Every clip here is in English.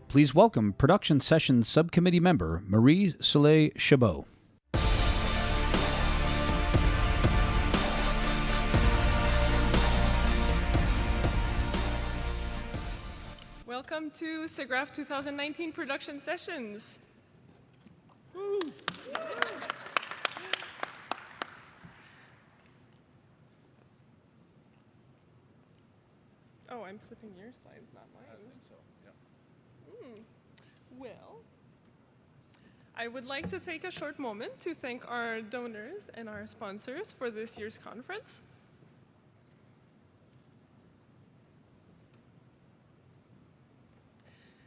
Please welcome Production Sessions Subcommittee member Marie-Soleil Chabot. Welcome to SIGGRAPH 2019 Production Sessions. Woo. Oh, I'm flipping your slides, not mine. I think so, yeah. Well, I would like to take a short moment to thank our donors and our sponsors for this year's conference.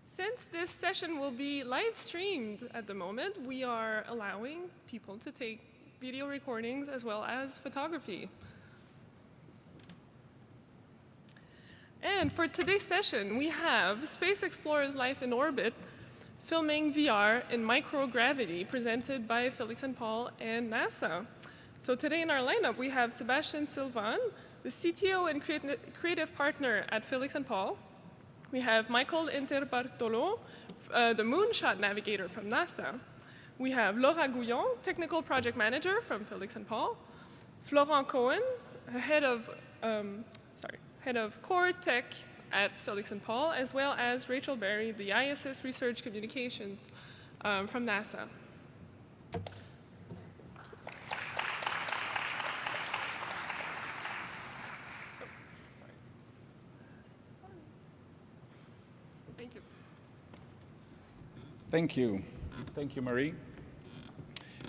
Since this session will be live streamed at the moment, we are allowing people to take video recordings as well as photography. And for today's session, we have Space Explorer's Life in Orbit, filming VR in microgravity, presented by Felix and Paul and NASA. So today in our lineup, we have Sébastien Sylvain, the CTO and creative partner at Felix and Paul. We have Michael Interbartolo, the moonshot navigator from NASA. We have Laura Gouillon, technical project manager from Felix and Paul. Florent Cohen, head of core tech at Felix and Paul, as well as Rachel Berry, the ISS research communications from NASA. Thank you. Thank you. Thank you, Marie.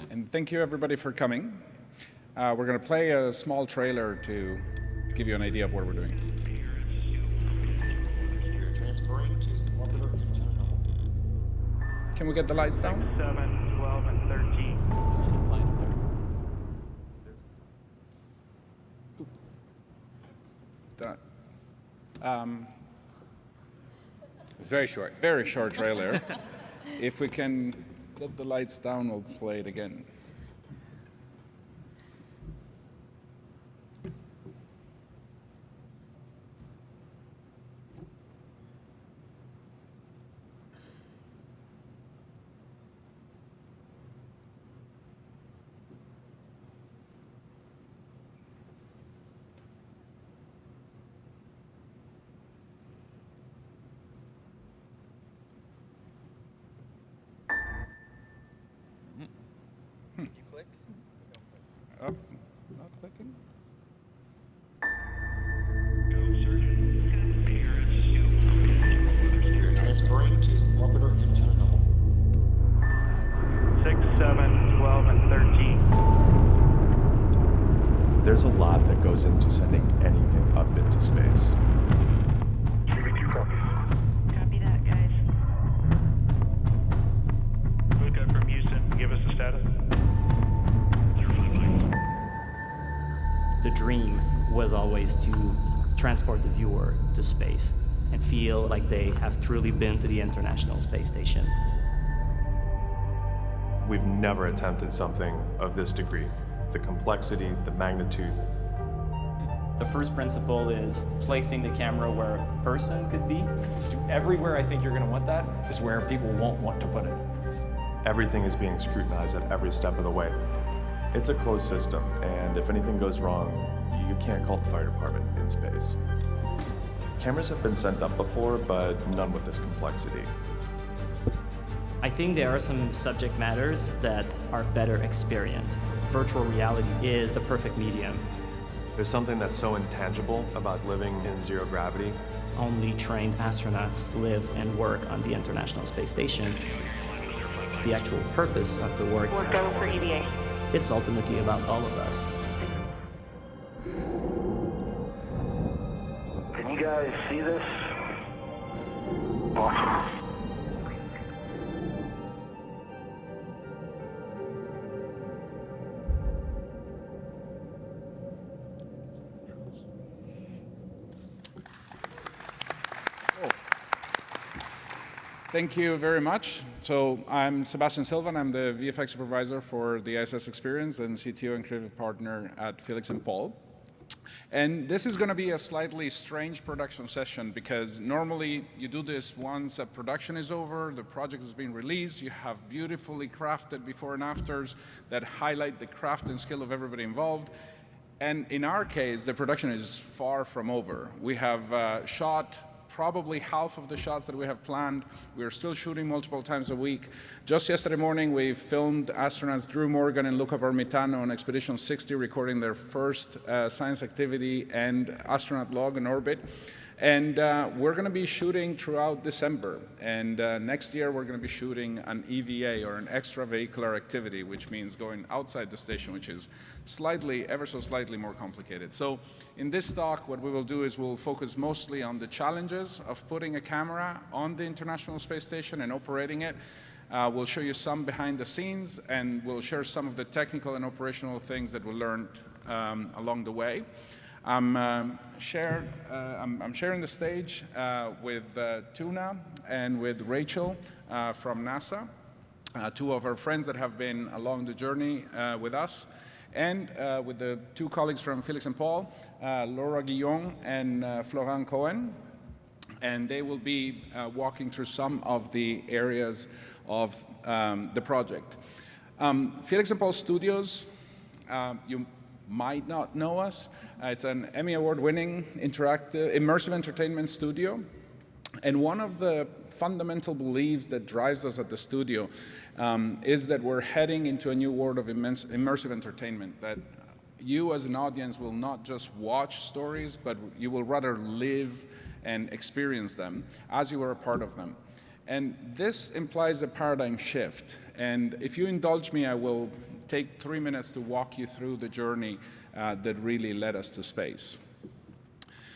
And thank you, everybody, for coming. We're going to play a small trailer to give you an idea of what we're doing. Can we get the lights down? 6, 7, 12, and 13. Very short trailer. If we can get the lights down, we'll play it again. Up, not clicking. Transferring to orbiter internal. 6, 7, 12, and 13. There's a lot that goes into sending anything up into space. Copy that, guys. Luca from Houston, give us the status. The dream was always to transport the viewer to space and feel like they have truly been to the International Space Station. We've never attempted something of this degree. The complexity, the magnitude. The first principle is placing the camera where a person could be. Everywhere I think you're going to want that is where people won't want to put it. Everything is being scrutinized at every step of the way. It's a closed system, and if anything goes wrong, you can't call the fire department in space. Cameras have been sent up before, but none with this complexity. I think there are some subject matters that are better experienced. Virtual reality is the perfect medium. There's something that's so intangible about living in zero gravity. Only trained astronauts live and work on the International Space Station. The actual purpose of the work, We're going for EVA. it's ultimately about all of us. Can you guys see this? Thank you very much. So I'm Sébastien Sylvain. I'm the VFX supervisor for the ISS experience and CTO and creative partner at Felix and Paul. And this is going to be a slightly strange production session because normally you do this once a production is over, the project has been released, you have beautifully crafted before and afters that highlight the craft and skill of everybody involved. And in our case, the production is far from over. We have shot probably half of the shots that we have planned. We are still shooting multiple times a week. Just yesterday morning, we filmed astronauts Drew Morgan and Luca Parmitano on Expedition 60, recording their first science activity and astronaut log in orbit. And we're going to be shooting throughout December. And next year, we're going to be shooting an EVA, or an extravehicular activity, which means going outside the station, which is slightly, ever so slightly more complicated. So in this talk, what we will do is we'll focus mostly on the challenges of putting a camera on the International Space Station and operating it. We'll show you some behind the scenes, and we'll share some of the technical and operational things that we learned along the way. I'm sharing the stage with Tuna and with Rachel from NASA, two of our friends that have been along the journey with us, and with the two colleagues from Felix and Paul, Laura Guillon and Florent Cohen. And they will be walking through some of the areas of the project. Felix and Paul Studios, you might not know us. It's an Emmy Award-winning interactive, immersive entertainment studio. And one of the fundamental beliefs that drives us at the studio is that we're heading into a new world of immersive entertainment, that you as an audience will not just watch stories, but you will rather live and experience them as you are a part of them. And this implies a paradigm shift. And if you indulge me, I will take 3 minutes to walk you through the journey that really led us to space.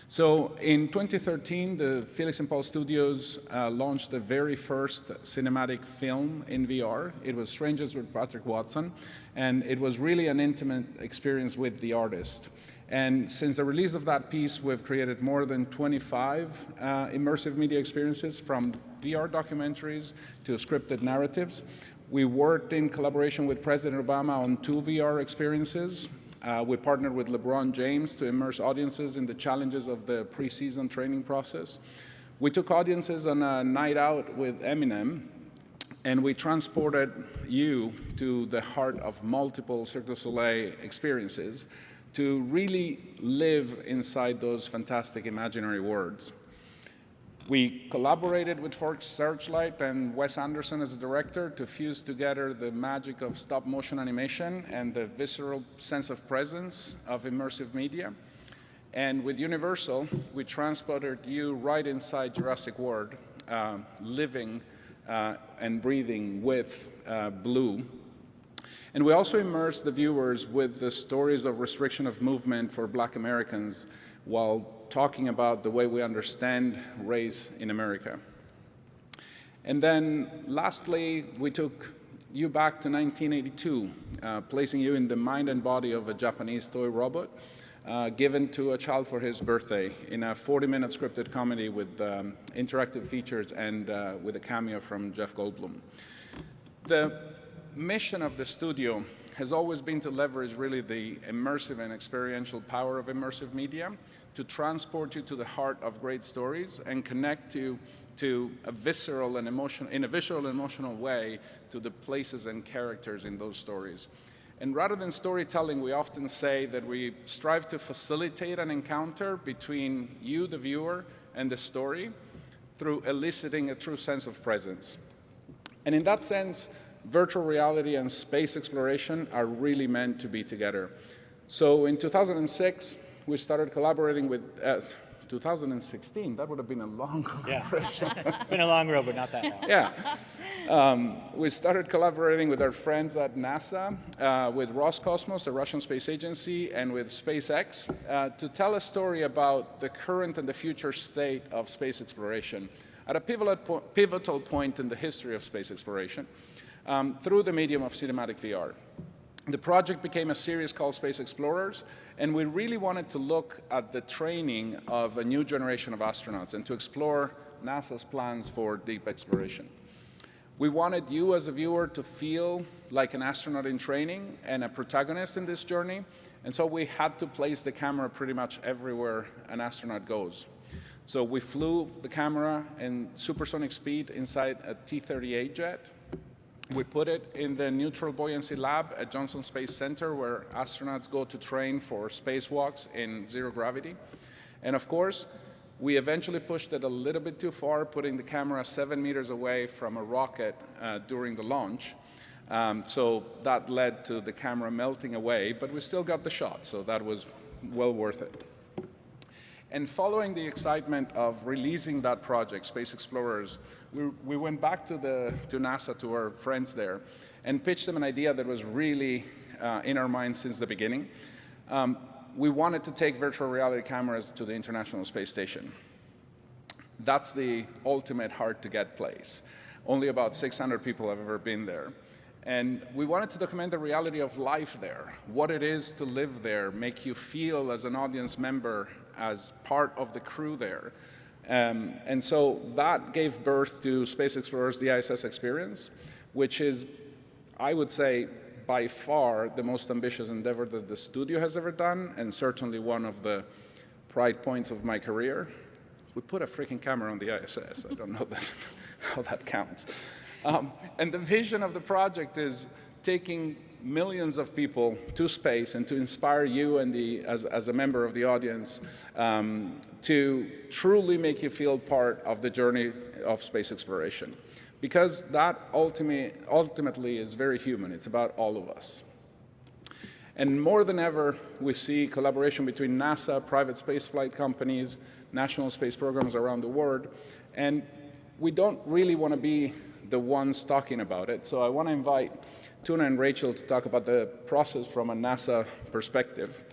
So in 2013, the Felix and Paul Studios launched the very first cinematic film in VR. It was Strangers with Patrick Watson, and it was really an intimate experience with the artist. And since the release of that piece, we've created more than 25 immersive media experiences, from VR documentaries to scripted narratives. We worked in collaboration with President Obama on 2 VR experiences. We partnered with LeBron James to immerse audiences in the challenges of the preseason training process. We took audiences on a night out with Eminem, and we transported you to the heart of multiple Cirque du Soleil experiences to really live inside those fantastic imaginary worlds. We collaborated with Forks Searchlight and Wes Anderson as a director to fuse together the magic of stop-motion animation and the visceral sense of presence of immersive media. And with Universal, we transported you right inside Jurassic World, living and breathing with Blue. And we also immersed the viewers with the stories of restriction of movement for Black Americans while talking about the way we understand race in America. And then lastly, we took you back to 1982, placing you in the mind and body of a Japanese toy robot given to a child for his birthday in a 40-minute scripted comedy with interactive features and with a cameo from Jeff Goldblum. The mission of the studio has always been to leverage really the immersive and experiential power of immersive media to transport you to the heart of great stories and connect you to a visceral and emotional way to the places and characters in those stories. And rather than storytelling, we often say that we strive to facilitate an encounter between you, the viewer, and the story through eliciting a true sense of presence. And in that sense, virtual reality and space exploration are really meant to be together. So in 2006, we started collaborating with 2016, that would have been a long collaboration. Yeah, it's been a long road, but not that long. Yeah. We started collaborating with our friends at NASA, with Roscosmos, the Russian space agency, and with SpaceX to tell a story about the current and the future state of space exploration at a pivotal point in the history of space exploration through the medium of cinematic VR. The project became a series called Space Explorers, and we really wanted to look at the training of a new generation of astronauts and to explore NASA's plans for deep exploration. We wanted you as a viewer to feel like an astronaut in training and a protagonist in this journey, and so we had to place the camera pretty much everywhere an astronaut goes. So we flew the camera in supersonic speed inside a T-38 jet. We put it in the Neutral Buoyancy Lab at Johnson Space Center, where astronauts go to train for spacewalks in zero gravity. And of course, we eventually pushed it a little bit too far, putting the camera 7 meters away from a rocket during the launch. So that led to the camera melting away, but we still got the shot, so that was well worth it. And following the excitement of releasing that project, Space Explorers, we went back to NASA, to our friends there, and pitched them an idea that was really in our minds since the beginning. We wanted to take virtual reality cameras to the International Space Station. That's the ultimate hard-to-get place. Only about 600 people have ever been there. And we wanted to document the reality of life there, what it is to live there, make you feel as an audience member, as part of the crew there. And so that gave birth to Space Explorers, the ISS experience, which is, I would say, by far the most ambitious endeavor that the studio has ever done, and certainly one of the pride points of my career. We put a freaking camera on the ISS. I don't know how that counts. And the vision of the project is taking millions of people to space and to inspire you and as a member of the audience to truly make you feel part of the journey of space exploration. Because that ultimately is very human. It's about all of us. And more than ever, we see collaboration between NASA, private spaceflight companies, national space programs around the world. And we don't really want to be the ones talking about it. So I want to invite Tuna and Rachel to talk about the process from a NASA perspective.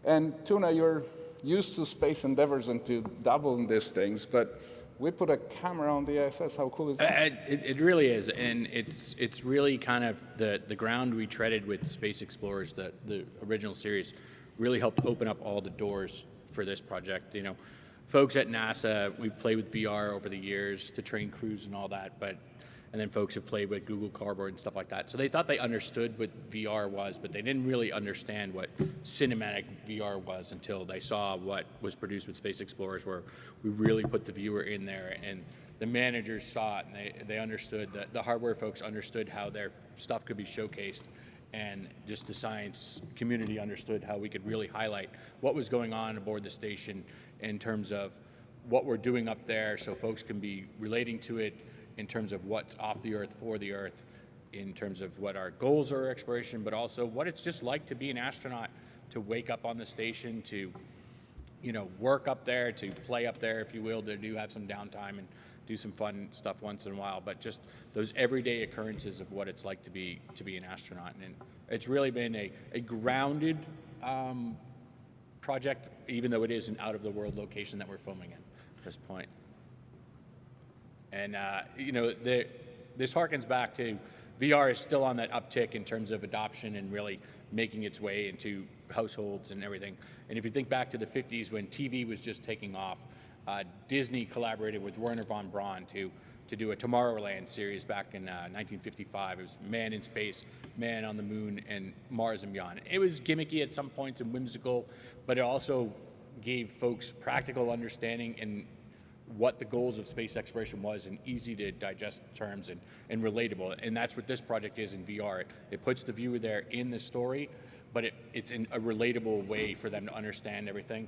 And Tuna, you're used to space endeavors and to dabble in these things, but we put a camera on the ISS. How cool is that? It really is, and it's really kind of the ground we treaded with Space Explorers, the original series, really helped open up all the doors for this project. You know, folks at NASA, we've played with VR over the years to train crews and all that, and then folks have played with Google Cardboard and stuff like that. So they thought they understood what VR was, but they didn't really understand what cinematic VR was until they saw what was produced with Space Explorers, where we really put the viewer in there, and the managers saw it, and they understood, the hardware folks understood how their stuff could be showcased, and just the science community understood how we could really highlight what was going on aboard the station in terms of what we're doing up there, so folks can be relating to it in terms of what's off the Earth for the Earth, in terms of what our goals are exploration, but also what it's just like to be an astronaut, to wake up on the station, to work up there, to play up there, if you will, to have some downtime and do some fun stuff once in a while, but just those everyday occurrences of what it's like to be an astronaut. And it's really been a grounded project, even though it is an out-of-the-world location that we're filming in at this point. And this harkens back to VR is still on that uptick in terms of adoption and really making its way into households and everything. And if you think back to the 50s when TV was just taking off, Disney collaborated with Werner von Braun to do a Tomorrowland series back in 1955. It was Man in Space, Man on the Moon, and Mars and Beyond. It was gimmicky at some points and whimsical, but it also gave folks practical understanding and what the goals of space exploration was in easy to digest terms and relatable. And that's what this project is in VR. It puts the viewer there in the story, but it's in a relatable way for them to understand everything.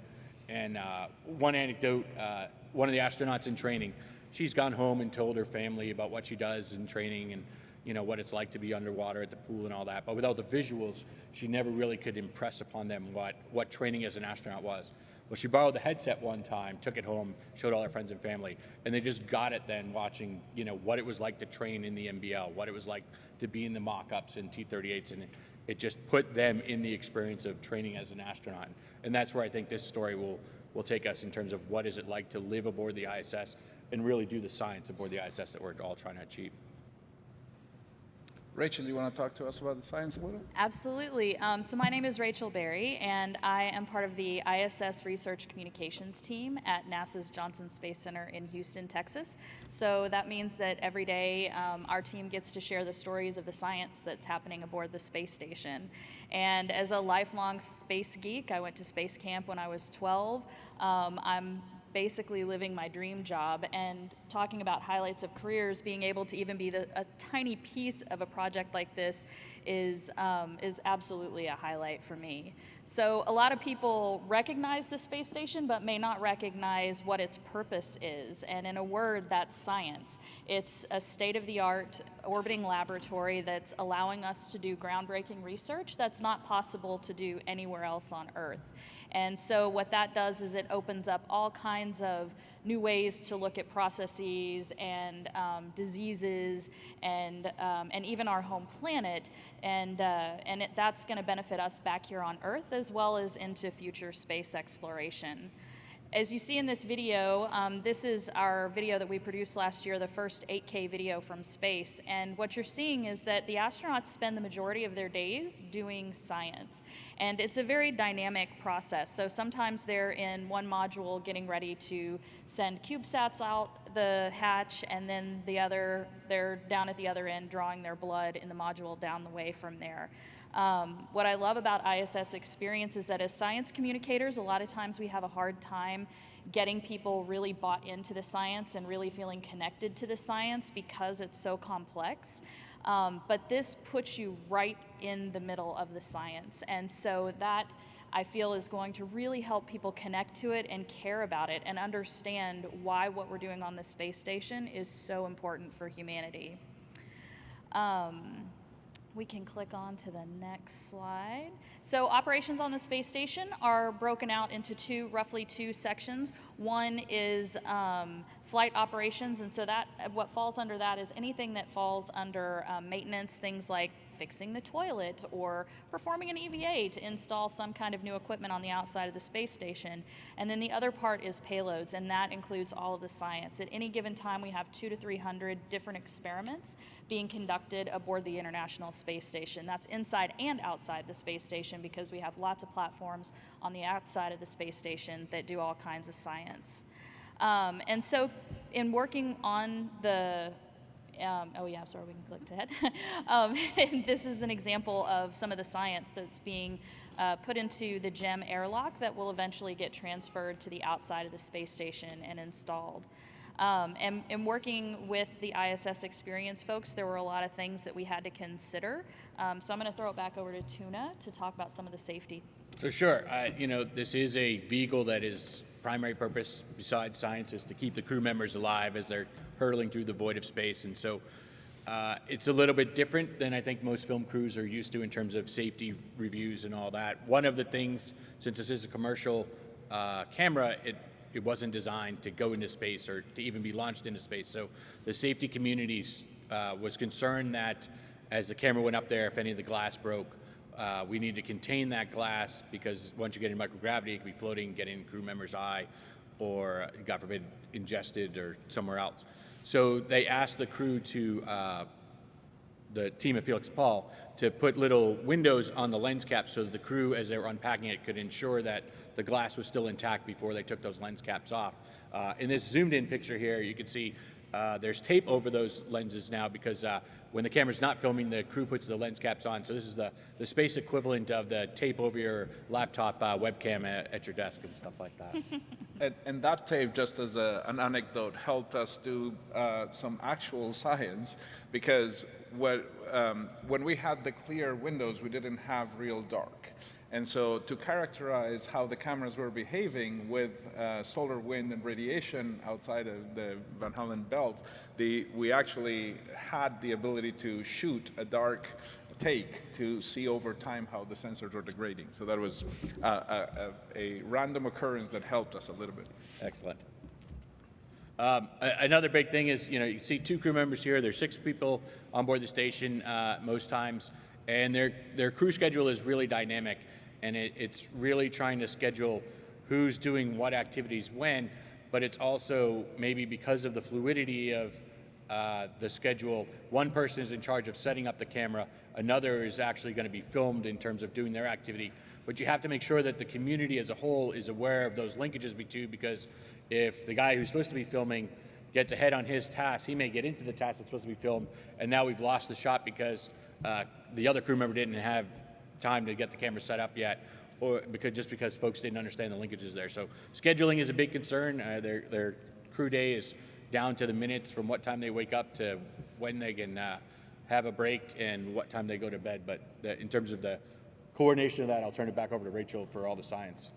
And one anecdote, one of the astronauts in training, she's gone home and told her family about what she does in training and what it's like to be underwater at the pool and all that. But without the visuals, she never really could impress upon them what training as an astronaut was. Well, she borrowed the headset one time, took it home, showed all her friends and family, and they just got it then watching, what it was like to train in the NBL, what it was like to be in the mock-ups in T-38s, and it just put them in the experience of training as an astronaut. And that's where I think this story will take us in terms of what is it like to live aboard the ISS and really do the science aboard the ISS that we're all trying to achieve. Rachel, you want to talk to us about the science a little? Absolutely. So my name is Rachel Berry, and I am part of the ISS Research Communications team at NASA's Johnson Space Center in Houston, Texas. So that means that every day our team gets to share the stories of the science that's happening aboard the space station. And as a lifelong space geek, I went to space camp when I was 12. I'm basically living my dream job, and talking about highlights of careers, being able to even be a tiny piece of a project like this is absolutely a highlight for me. So a lot of people recognize the space station but may not recognize what its purpose is, and in a word, that's science. It's a state-of-the-art orbiting laboratory that's allowing us to do groundbreaking research that's not possible to do anywhere else on Earth. And so what that does is it opens up all kinds of new ways to look at processes and diseases and even our home planet, and that's going to benefit us back here on Earth as well as into future space exploration. As you see in this video, this is our video that we produced last year, the first 8K video from space. And what you're seeing is that the astronauts spend the majority of their days doing science. And it's a very dynamic process. So sometimes they're in one module getting ready to send CubeSats out the hatch, and then they're down at the other end drawing their blood in the module down the way from there. What I love about ISS experience is that as science communicators, a lot of times we have a hard time getting people really bought into the science and really feeling connected to the science because it's so complex. But this puts you right in the middle of the science. And so that, I feel, is going to really help people connect to it and care about it and understand why what we're doing on the space station is so important for humanity. We can click on to the next slide. So operations on the space station are broken out into roughly two sections. One is flight operations, and so that what falls under that is anything that falls under maintenance, things like fixing the toilet or performing an EVA to install some kind of new equipment on the outside of the space station. And then the other part is payloads, and that includes all of the science. At any given time, we have 200 to 300 different experiments being conducted aboard the International Space Station. That's inside and outside the space station because we have lots of platforms on the outside of the space station that do all kinds of science. And so in working on the we can click to head. This is an example of some of the science that's being put into the GEM airlock that will eventually get transferred to the outside of the space station and installed. And working with the ISS experience folks, there were a lot of things that we had to consider. So I'm going to throw it back over to Tuna to talk about some of the safety. So sure, this is a vehicle that is primary purpose besides science is to keep the crew members alive as they're hurtling through the void of space. And so it's a little bit different than I think most film crews are used to in terms of safety reviews and all that. One of the things, since this is a commercial camera, it wasn't designed to go into space or to even be launched into space. So the safety communities was concerned that as the camera went up there, if any of the glass broke, we need to contain that glass because once you get in microgravity, it could be floating, get in crew member's eye, or God forbid, ingested or somewhere else. So they asked the crew to, the team at Felix and Paul, to put little windows on the lens caps so that the crew, as they were unpacking it, could ensure that the glass was still intact before they took those lens caps off. In this zoomed-in picture here, you can see there's tape over those lenses now because when the camera's not filming, the crew puts the lens caps on. So this is the space equivalent of the tape over your laptop webcam at your desk and stuff like that. And that tape, just as an anecdote, helped us do some actual science because when we had the clear windows, we didn't have real dark. And so to characterize how the cameras were behaving with solar wind and radiation outside of the Van Allen belt, we actually had the ability to shoot a dark take to see over time how the sensors were degrading. So that was a random occurrence that helped us a little bit. Excellent. Another big thing is, you see two crew members here. There's 6 people on board the station most times, and their crew schedule is really dynamic, and it's really trying to schedule who's doing what activities when, but it's also maybe because of the fluidity of the schedule. One person is in charge of setting up the camera, another is actually going to be filmed in terms of doing their activity. But you have to make sure that the community as a whole is aware of those linkages between, because if the guy who's supposed to be filming gets ahead on his task, he may get into the task that's supposed to be filmed, and now we've lost the shot because the other crew member didn't have time to get the camera set up yet, or because folks didn't understand the linkages there. So scheduling is a big concern. Their crew day is down to the minutes from what time they wake up to when they can have a break and what time they go to bed. But in terms of the coordination of that, I'll turn it back over to Rachel for all the science.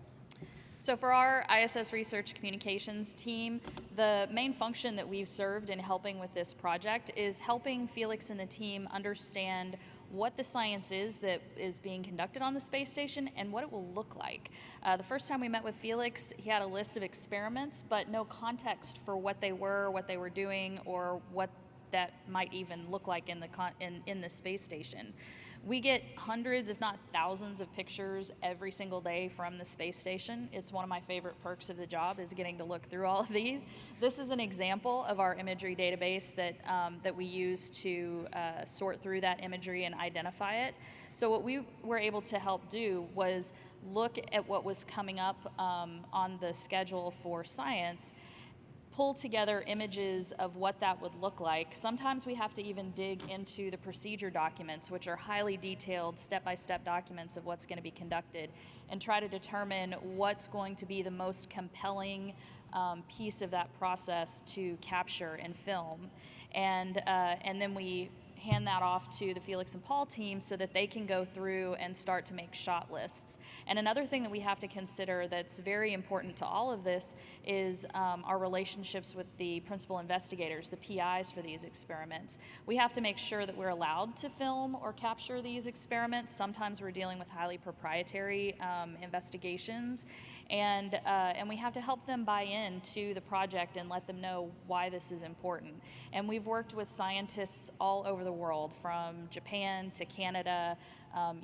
So for our ISS Research Communications team, the main function that we've served in helping with this project is helping Felix and the team understand what the science is that is being conducted on the space station and what it will look like. The first time we met with Felix, he had a list of experiments, but no context for what they were doing, or what that might even look like in the space station. We get hundreds, if not thousands, of pictures every single day from the space station. It's one of my favorite perks of the job, is getting to look through all of these. This is an example of our imagery database that we use to sort through that imagery and identify it. So what we were able to help do was look at what was coming up on the schedule for science, pull together images of what that would look like. Sometimes we have to even dig into the procedure documents, which are highly detailed step-by-step documents of what's going to be conducted, and try to determine what's going to be the most compelling piece of that process to capture and film. And then we hand that off to the Felix and Paul team so that they can go through and start to make shot lists. And another thing that we have to consider that's very important to all of this is our relationships with the principal investigators, the PIs for these experiments. We have to make sure that we're allowed to film or capture these experiments. Sometimes we're dealing with highly proprietary investigations, and we have to help them buy in to the project and let them know why this is important. And we've worked with scientists all over the world, from Japan to Canada,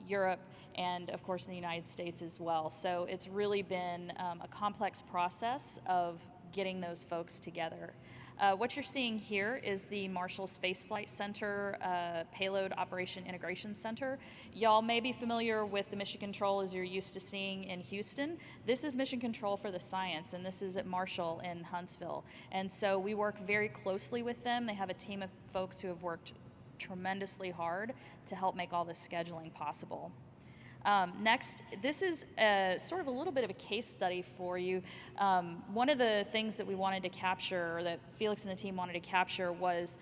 Europe, and of course in the United States as well. So it's really been a complex process of getting those folks together. What you're seeing here is the Marshall Space Flight Center Payload Operation Integration Center. Y'all may be familiar with the mission control as you're used to seeing in Houston. This is mission control for the science, and this is at Marshall in Huntsville. And so we work very closely with them. They have a team of folks who have worked tremendously hard to help make all this scheduling possible. Next, this is sort of a little bit of a case study for you. One of the things that we wanted to capture, or that Felix and the team wanted to capture, was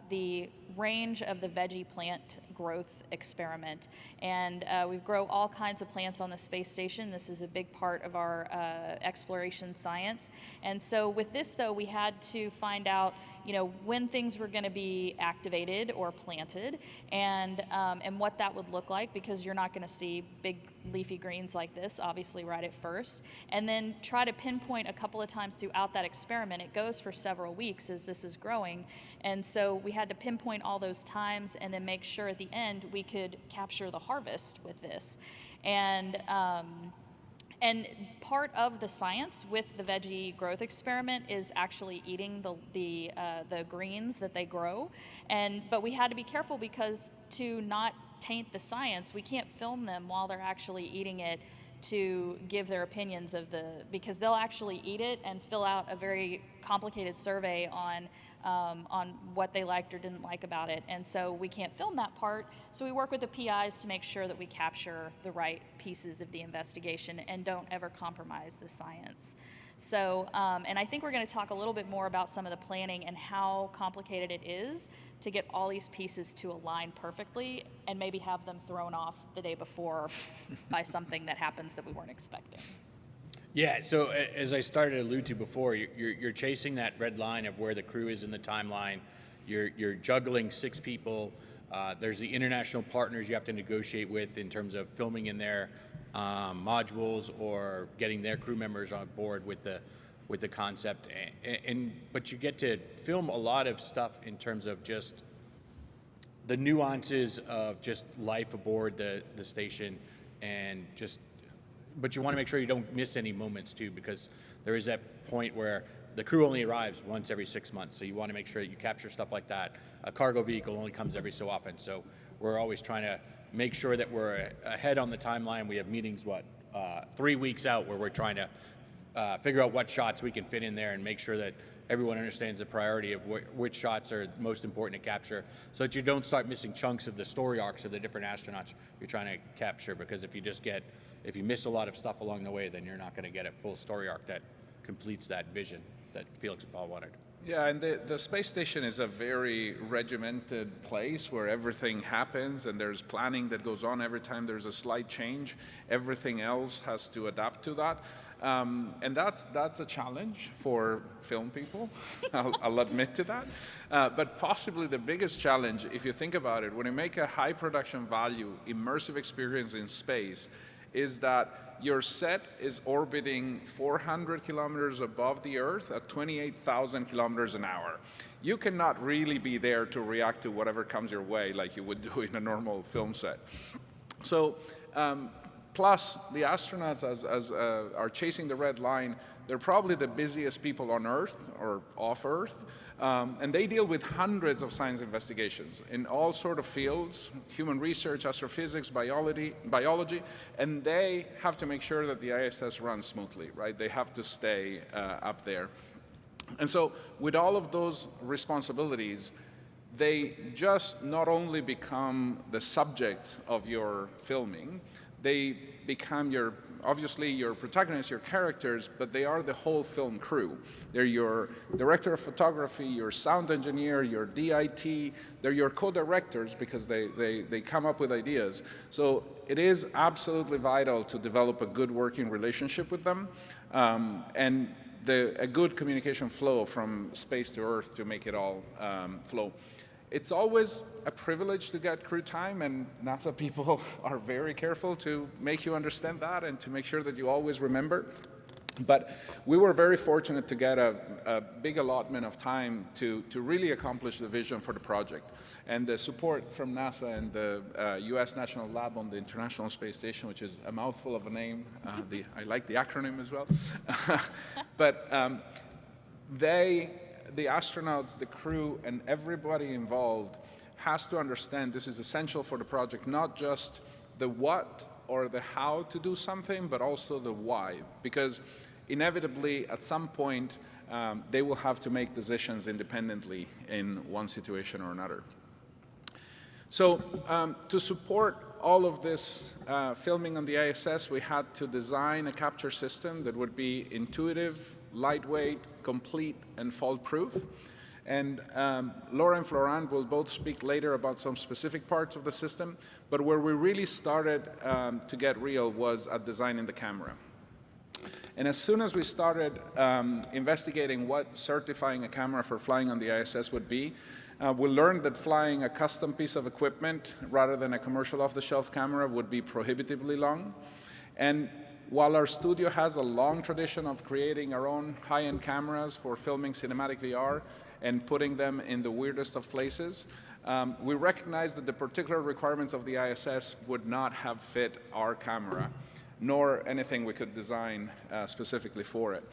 the range of the veggie plant growth experiment. And we grow all kinds of plants on the space station. This is a big part of our exploration science. And so with this, though, we had to find out, when things were going to be activated or planted, and what that would look like, because you're not going to see big leafy greens like this, obviously, right at first. And then try to pinpoint a couple of times throughout that experiment. It goes for several weeks as this is growing. And so we had to pinpoint all those times and then make sure at the end we could capture the harvest with this. And part of the science with the veggie growth experiment is actually eating the greens that they grow. But we had to be careful, because to not taint the science, we can't film them while they're actually eating it to give their opinions because they'll actually eat it and fill out a very complicated survey on what they liked or didn't like about it. And so we can't film that part. So we work with the PIs to make sure that we capture the right pieces of the investigation and don't ever compromise the science. So, and I think we're going to talk a little bit more about some of the planning and how complicated it is to get all these pieces to align perfectly, and maybe have them thrown off the day before by something that happens that we weren't expecting. Yeah, so as I started to allude to before, you're chasing that red line of where the crew is in the timeline. You're juggling 6 people. There's the international partners you have to negotiate with in terms of filming in their modules or getting their crew members on board with the concept. But you get to film a lot of stuff in terms of just the nuances of just life aboard the station, and but you want to make sure you don't miss any moments too, because there is that point where the crew only arrives once every 6 months, so you want to make sure that you capture stuff like that. A cargo vehicle only comes every so often, so we're always trying to make sure that we're ahead on the timeline. We have meetings, 3 weeks out, where we're trying to figure out what shots we can fit in there and make sure that everyone understands the priority of which shots are most important to capture, so that you don't start missing chunks of the story arcs of the different astronauts you're trying to capture, because if you miss a lot of stuff along the way, then you're not going to get a full story arc that completes that vision that Felix and Paul wanted. Yeah, and the space station is a very regimented place where everything happens and there's planning that goes on every time there's a slight change. Everything else has to adapt to that. And that's a challenge for film people, I'll admit to that. But possibly the biggest challenge, if you think about it, when you make a high production value, immersive experience in space, is that your set is orbiting 400 kilometers above the Earth at 28,000 kilometers an hour. You cannot really be there to react to whatever comes your way like you would do in a normal film set. So, plus the astronauts are chasing the red line. They're probably the busiest people on Earth or off Earth. And they deal with hundreds of science investigations in all sort of fields, human research, astrophysics, biology, and they have to make sure that the ISS runs smoothly, right? They have to stay up there. And so with all of those responsibilities, they just not only become the subjects of your filming, they become obviously your protagonists, your characters, but they are the whole film crew. They're your director of photography, your sound engineer, your DIT, they're your co-directors because they come up with ideas. So it is absolutely vital to develop a good working relationship with them and a good communication flow from space to Earth to make it all flow. It's always a privilege to get crew time, and NASA people are very careful to make you understand that and to make sure that you always remember. But we were very fortunate to get a big allotment of time to really accomplish the vision for the project. And the support from NASA and the US National Lab on the International Space Station, which is a mouthful of a name. I like the acronym as well. But the astronauts, the crew, and everybody involved has to understand this is essential for the project, not just the what or the how to do something, but also the why. Because inevitably, at some point, they will have to make decisions independently in one situation or another. So to support all of this filming on the ISS, we had to design a capture system that would be intuitive, lightweight, complete, and fault-proof. And Laura and Florent will both speak later about some specific parts of the system, but where we really started to get real was at designing the camera. And as soon as we started investigating what certifying a camera for flying on the ISS would be, we learned that flying a custom piece of equipment rather than a commercial off-the-shelf camera would be prohibitively long. And while our studio has a long tradition of creating our own high-end cameras for filming cinematic VR and putting them in the weirdest of places, we recognized that the particular requirements of the ISS would not have fit our camera, nor anything we could design specifically for it.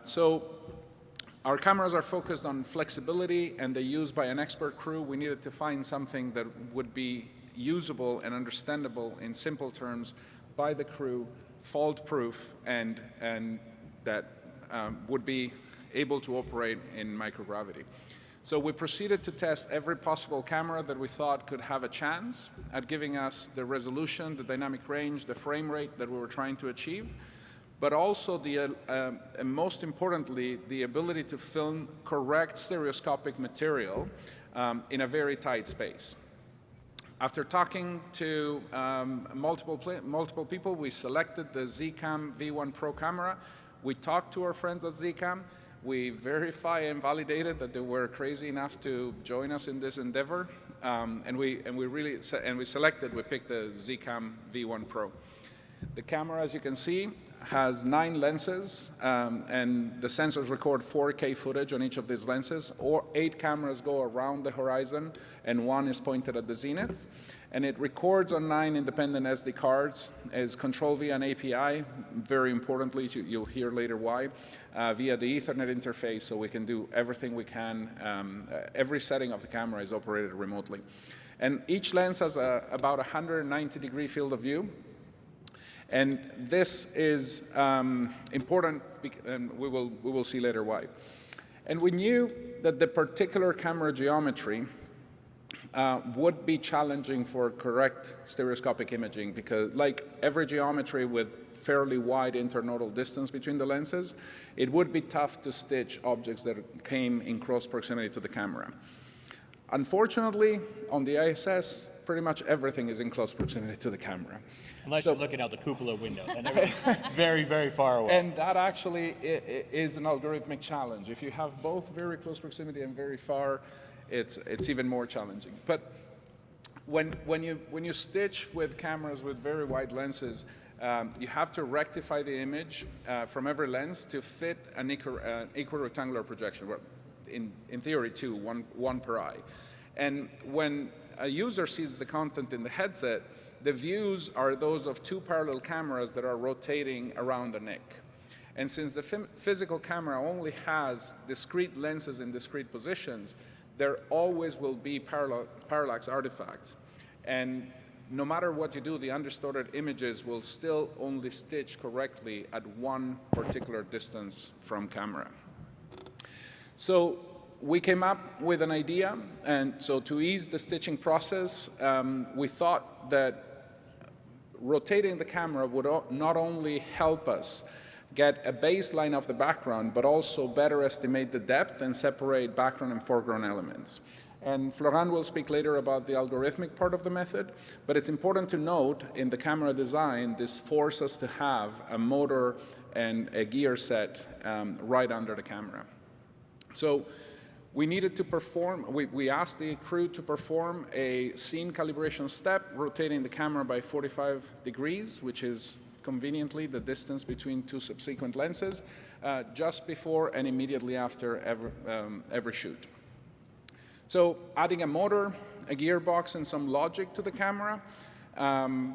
So our cameras are focused on flexibility and they're used by an expert crew. We needed to find something that would be usable and understandable in simple terms by the crew, fault-proof, and that would be able to operate in microgravity. So we proceeded to test every possible camera that we thought could have a chance at giving us the resolution, the dynamic range, the frame rate that we were trying to achieve, but also and most importantly, the ability to film correct stereoscopic material in a very tight space. After talking to multiple people, we selected the Zcam V1 Pro camera. We talked to our friends at Zcam. We verified and validated that they were crazy enough to join us in this endeavor, and we picked the Zcam V1 Pro. The camera, as you can see, has 9 lenses, and the sensors record 4K footage on each of these lenses, or 8 cameras go around the horizon, and 1 is pointed at the zenith. And it records on 9 independent SD cards, is controlled via an API, very importantly, you'll hear later why, via the Ethernet interface, so we can do everything we can. Every setting of the camera is operated remotely. And each lens has about a 190-degree field of view. And this is important, and we will see later why. And we knew that the particular camera geometry would be challenging for correct stereoscopic imaging, because like every geometry with fairly wide internodal distance between the lenses, it would be tough to stitch objects that came in close proximity to the camera. Unfortunately, on the ISS, pretty much everything is in close proximity to the camera. Unless you're looking out the cupola window, and everything's very, very far away. And that actually is an algorithmic challenge. If you have both very close proximity and very far, it's even more challenging. But when you stitch with cameras with very wide lenses, you have to rectify the image from every lens to fit an equirectangular projection. Well, in theory, 2, one per eye. And when a user sees the content in the headset, the views are those of 2 parallel cameras that are rotating around the neck. And since the physical camera only has discrete lenses in discrete positions, there always will be parallax artifacts. And no matter what you do, the undistorted images will still only stitch correctly at one particular distance from camera. So we came up with an idea, and so to ease the stitching process, we thought that rotating the camera would not only help us get a baseline of the background, but also better estimate the depth and separate background and foreground elements. And Florent will speak later about the algorithmic part of the method, but it's important to note in the camera design, this forces us to have a motor and a gear set right under the camera. So we needed to perform, we asked the crew to perform a scene calibration step, rotating the camera by 45 degrees, which is conveniently the distance between 2 subsequent lenses, just before and immediately after every shoot. So adding a motor, a gearbox, and some logic to the camera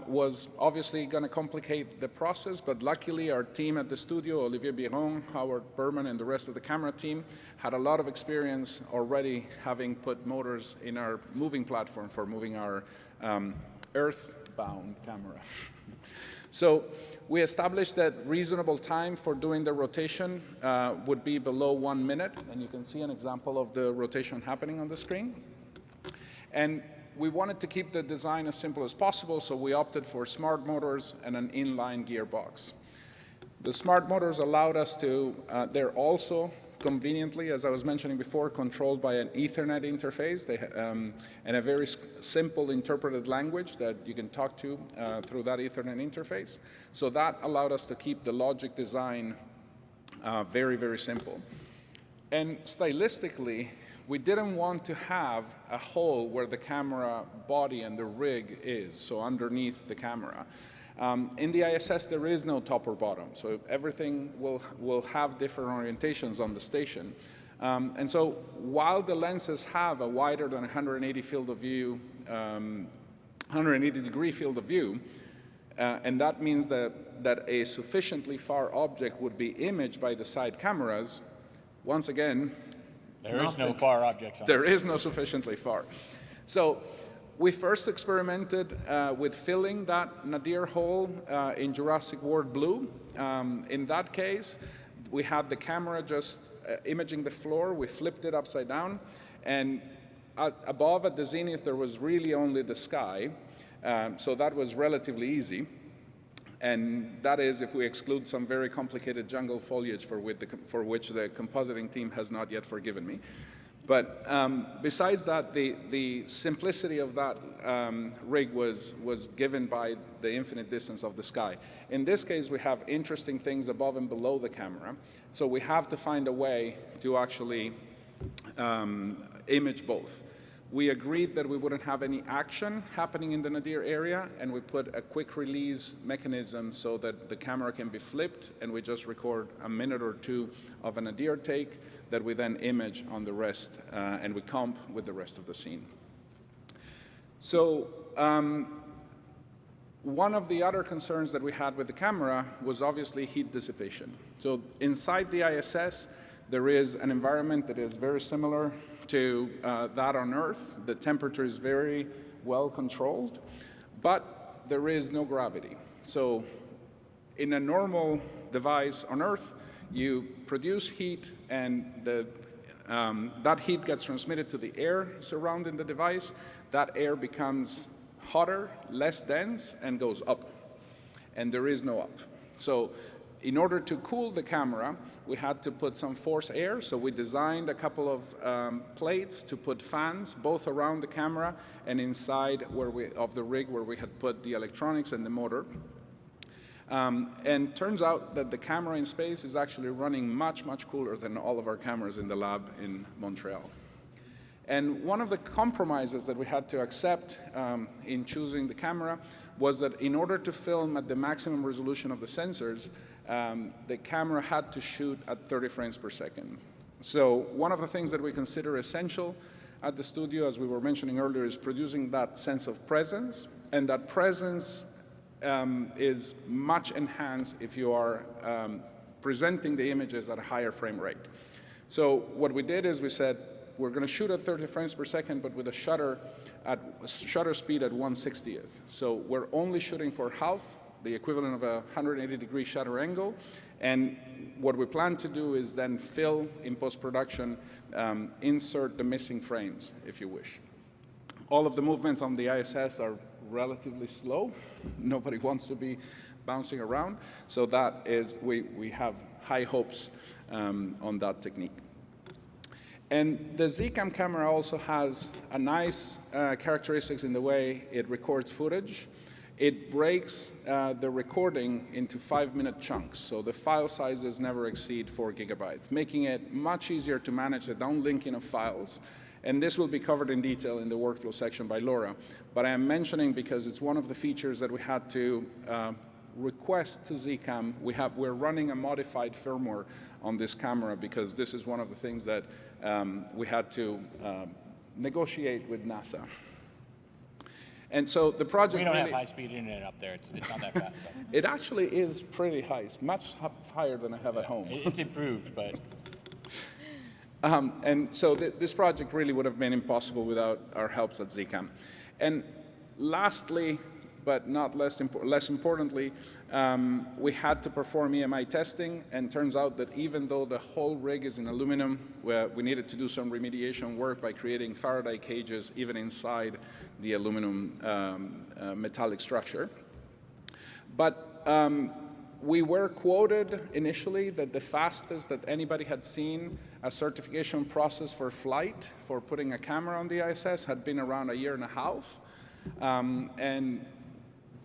was obviously going to complicate the process, but luckily our team at the studio, Olivier Biron, Howard Berman, and the rest of the camera team had a lot of experience already having put motors in our moving platform for moving our earthbound camera. So we established that reasonable time for doing the rotation would be below 1 minute, and you can see an example of the rotation happening on the screen. And we wanted to keep the design as simple as possible, so we opted for smart motors and an inline gearbox. The smart motors allowed us to, they're also conveniently, as I was mentioning before, controlled by an Ethernet interface and a very simple interpreted language that you can talk to through that Ethernet interface. So that allowed us to keep the logic design very, very simple. And stylistically, we didn't want to have a hole where the camera body and the rig is, so underneath the camera. In the ISS, there is no top or bottom, so everything will have different orientations on the station. And so while the lenses have a wider than 180 field of view, 180 degree field of view, and that means that a sufficiently far object would be imaged by the side cameras, once again, there is no far objects on there is no sufficiently far. So we first experimented with filling that nadir hole in Jurassic World blue. In that case, we had the camera just imaging the floor. We flipped it upside down, and above at the zenith there was really only the sky, so that was relatively easy. And that is if we exclude some very complicated jungle foliage for which the compositing team has not yet forgiven me. But besides that, the simplicity of that rig was given by the infinite distance of the sky. In this case, we have interesting things above and below the camera, so we have to find a way to actually image both. We agreed that we wouldn't have any action happening in the nadir area, and we put a quick release mechanism so that the camera can be flipped, and we just record a minute or two of a nadir take that we then image on the rest, and we comp with the rest of the scene. So one of the other concerns that we had with the camera was obviously heat dissipation. So inside the ISS, there is an environment that is very similar to that on Earth. The temperature is very well controlled, but there is no gravity. So in a normal device on Earth, you produce heat, and that heat gets transmitted to the air surrounding the device. That air becomes hotter, less dense, and goes up. And there is no up. So in order to cool the camera, we had to put some forced air. So we designed a couple of plates to put fans both around the camera and inside of the rig where we had put the electronics and the motor. And turns out that the camera in space is actually running much, much cooler than all of our cameras in the lab in Montreal. And one of the compromises that we had to accept in choosing the camera was that in order to film at the maximum resolution of the sensors, the camera had to shoot at 30 frames per second. So one of the things that we consider essential at the studio, as we were mentioning earlier, is producing that sense of presence. And that presence is much enhanced if you are presenting the images at a higher frame rate. So what we did is we said, we're going to shoot at 30 frames per second, but with a shutter speed at 1/60th. So we're only shooting for half, the equivalent of a 180-degree shutter angle. And what we plan to do is then fill in post-production, insert the missing frames, if you wish. All of the movements on the ISS are relatively slow. Nobody wants to be bouncing around. So that is, we have high hopes on that technique. And the Zcam camera also has a nice characteristics in the way it records footage. It breaks the recording into 5-minute chunks, so the file sizes never exceed 4 gigabytes, making it much easier to manage the downlinking of files. And this will be covered in detail in the workflow section by Laura. But I am mentioning because it's one of the features that we had to request to Zcam. We're running a modified firmware on this camera because this is one of the things that we had to negotiate with NASA. And so the project We don't really, have high-speed internet up there. It's not that fast. So. It actually is pretty high. It's much higher than I have at home. It's improved, but... And so this project really would have been impossible without our helps at Zcam. And lastly, but not less importantly, we had to perform EMI testing, and turns out that even though the whole rig is in aluminum, we needed to do some remediation work by creating Faraday cages even inside the aluminum metallic structure. But we were quoted initially that the fastest that anybody had seen a certification process for flight for putting a camera on the ISS had been around 1.5 years. And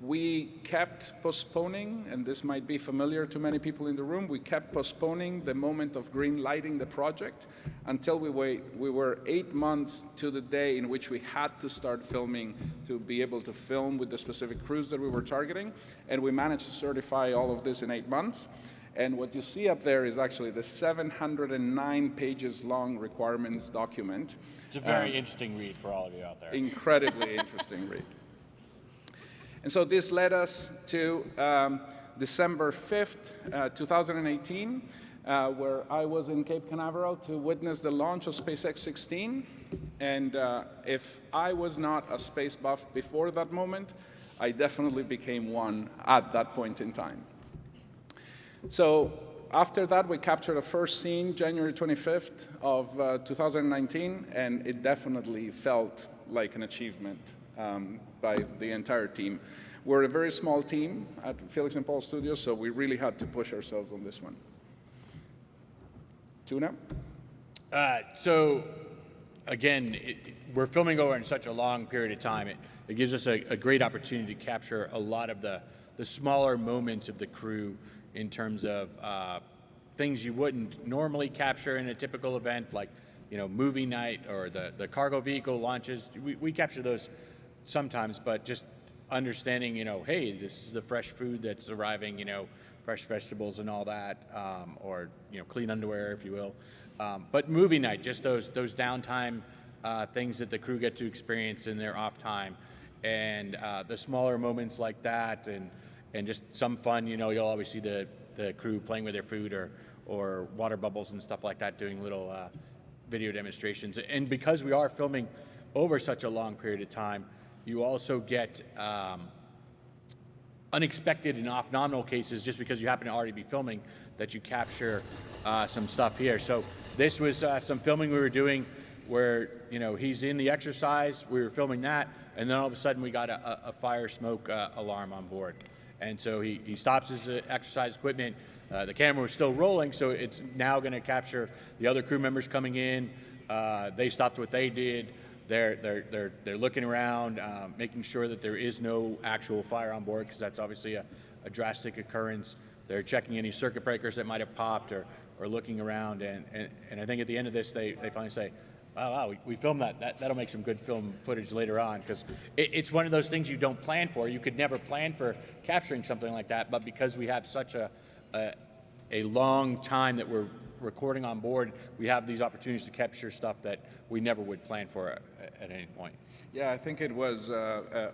we kept postponing, and this might be familiar to many people in the room, we kept postponing the moment of green lighting the project until we were 8 months to the day in which we had to start filming to be able to film with the specific crews that we were targeting. And we managed to certify all of this in 8 months. And what you see up there is actually the 709 pages long requirements document. It's a very interesting read for all of you out there. Incredibly interesting read. And so this led us to December 5th, 2018, where I was in Cape Canaveral to witness the launch of SpaceX 16. And if I was not a space buff before that moment, I definitely became one at that point in time. So after that, we captured a first scene January 25th of 2019, and it definitely felt like an achievement by the entire team. We're a very small team at Felix and Paul Studios, so we really had to push ourselves on this one. Tuna? So, again, we're filming over in such a long period of time. It gives us a great opportunity to capture a lot of the smaller moments of the crew in terms of things you wouldn't normally capture in a typical event, like movie night or the cargo vehicle launches. We capture those sometimes, but just understanding, hey, this is the fresh food that's arriving, fresh vegetables and all that, or clean underwear, if you will. But movie night, just those downtime things that the crew get to experience in their off time, and the smaller moments like that, and just some fun. You'll always see the crew playing with their food or water bubbles and stuff like that, doing little video demonstrations. And because we are filming over such a long period of time, you also get unexpected and off-nominal cases just because you happen to already be filming that you capture some stuff here. So this was some filming we were doing where, he's in the exercise, we were filming that, and then all of a sudden we got a fire smoke alarm on board. And so he stops his exercise equipment. The camera was still rolling, so it's now going to capture the other crew members coming in. They stopped what they did. They're looking around, making sure that there is no actual fire on board, because that's obviously a drastic occurrence. They're checking any circuit breakers that might have popped or looking around. And I think at the end of this, they finally say, wow, we filmed that. That'll make some good film footage later on, because it's one of those things you don't plan for. You could never plan for capturing something like that, but because we have such a long time that we're recording on board, we have these opportunities to capture stuff that we never would plan for at any point. Yeah, I think it was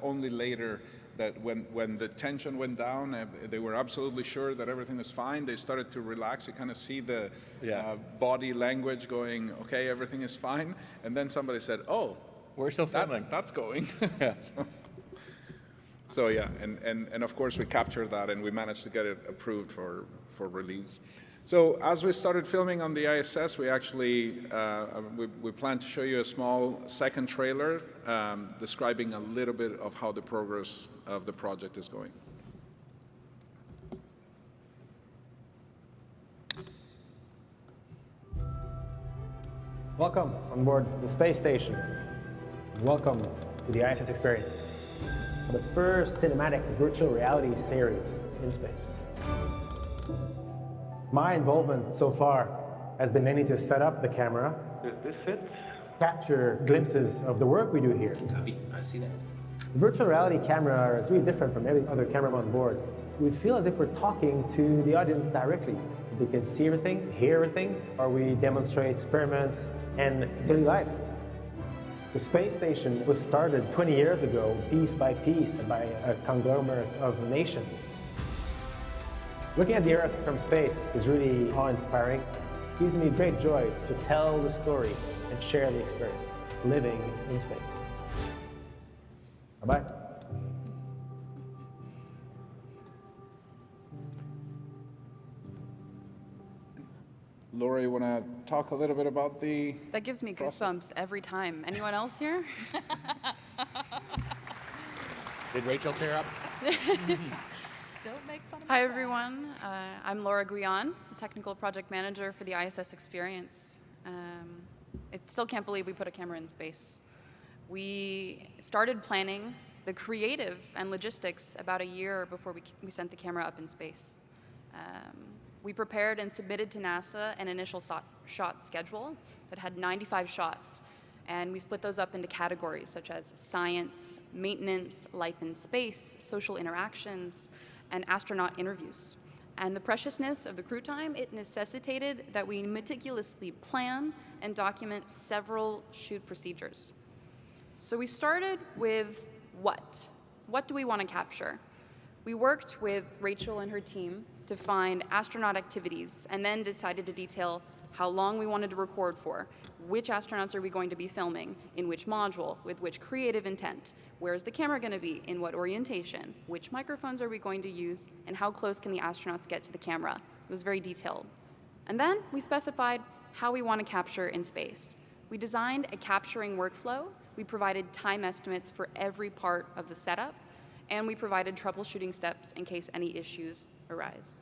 only later that when the tension went down, they were absolutely sure that everything was fine. They started to relax. You kind of see the body language going, okay, everything is fine. And then somebody said, oh, we're still filming. That's going. Yeah. So yeah, and of course we captured that and we managed to get it approved for release. So as we started filming on the ISS, we actually, we plan to show you a small second trailer describing a little bit of how the progress of the project is going. Welcome on board the space station. Welcome to the ISS experience, the first cinematic virtual reality series in space. My involvement so far has been mainly to set up the camera. Does this fit? Capture glimpses of the work we do here. Copy. I see that. The virtual reality camera is really different from every other camera on board. We feel as if we're talking to the audience directly. We can see everything, hear everything, or we demonstrate experiments and daily life. The space station was started 20 years ago, piece by piece, by a conglomerate of nations. Looking at the Earth from space is really awe-inspiring. It gives me great joy to tell the story and share the experience, living in space. Bye-bye. Laura, you want to talk a little bit about the... That gives me goosebumps every time. Anyone else here? Did Rachel tear up? Don't make fun of Hi, everyone. I'm Laura Guyon, the Technical Project Manager for the ISS Experience. I still can't believe we put a camera in space. We started planning the creative and logistics about a year before we sent the camera up in space. We prepared and submitted to NASA an initial shot schedule that had 95 shots, and we split those up into categories such as science, maintenance, life in space, social interactions, and astronaut interviews. And the preciousness of the crew time, it necessitated that we meticulously plan and document several shoot procedures. So we started with what? What do we want to capture? We worked with Rachel and her team to find astronaut activities and then decided to detail how long we wanted to record for, which astronauts are we going to be filming, in which module, with which creative intent, where's the camera going to be, in what orientation, which microphones are we going to use, and how close can the astronauts get to the camera. It was very detailed. And then we specified how we want to capture in space. We designed a capturing workflow, we provided time estimates for every part of the setup, and we provided troubleshooting steps in case any issues arise.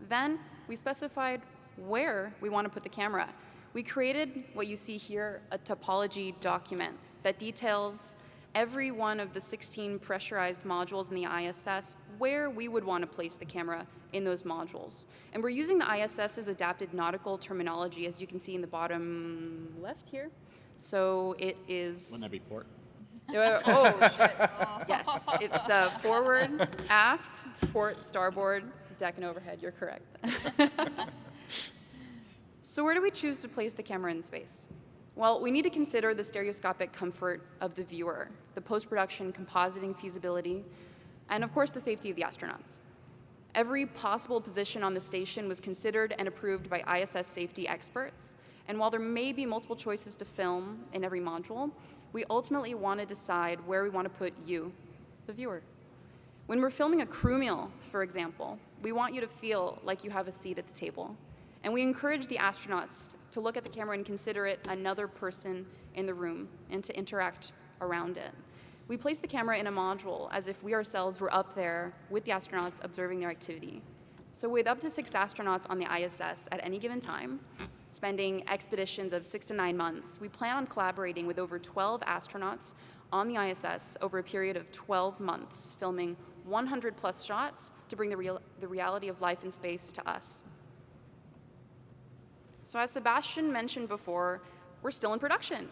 Then we specified where we want to put the camera. We created what you see here, a topology document that details every one of the 16 pressurized modules in the ISS, where we would want to place the camera in those modules. And we're using the ISS's adapted nautical terminology, as you can see in the bottom left here. So it is... Wouldn't that be port? Oh, shit. Yes, it's forward, aft, port, starboard, deck, and overhead. You're correct. So where do we choose to place the camera in space? Well, we need to consider the stereoscopic comfort of the viewer, the post-production compositing feasibility, and of course the safety of the astronauts. Every possible position on the station was considered and approved by ISS safety experts, and while there may be multiple choices to film in every module, we ultimately want to decide where we want to put you, the viewer. When we're filming a crew meal, for example, we want you to feel like you have a seat at the table. And we encourage the astronauts to look at the camera and consider it another person in the room and to interact around it. We place the camera in a module as if we ourselves were up there with the astronauts observing their activity. So with up to 6 astronauts on the ISS at any given time, spending expeditions of 6 to 9 months, we plan on collaborating with over 12 astronauts on the ISS over a period of 12 months, filming 100 plus shots to bring the reality of life in space to us. So as Sebastian mentioned before, we're still in production.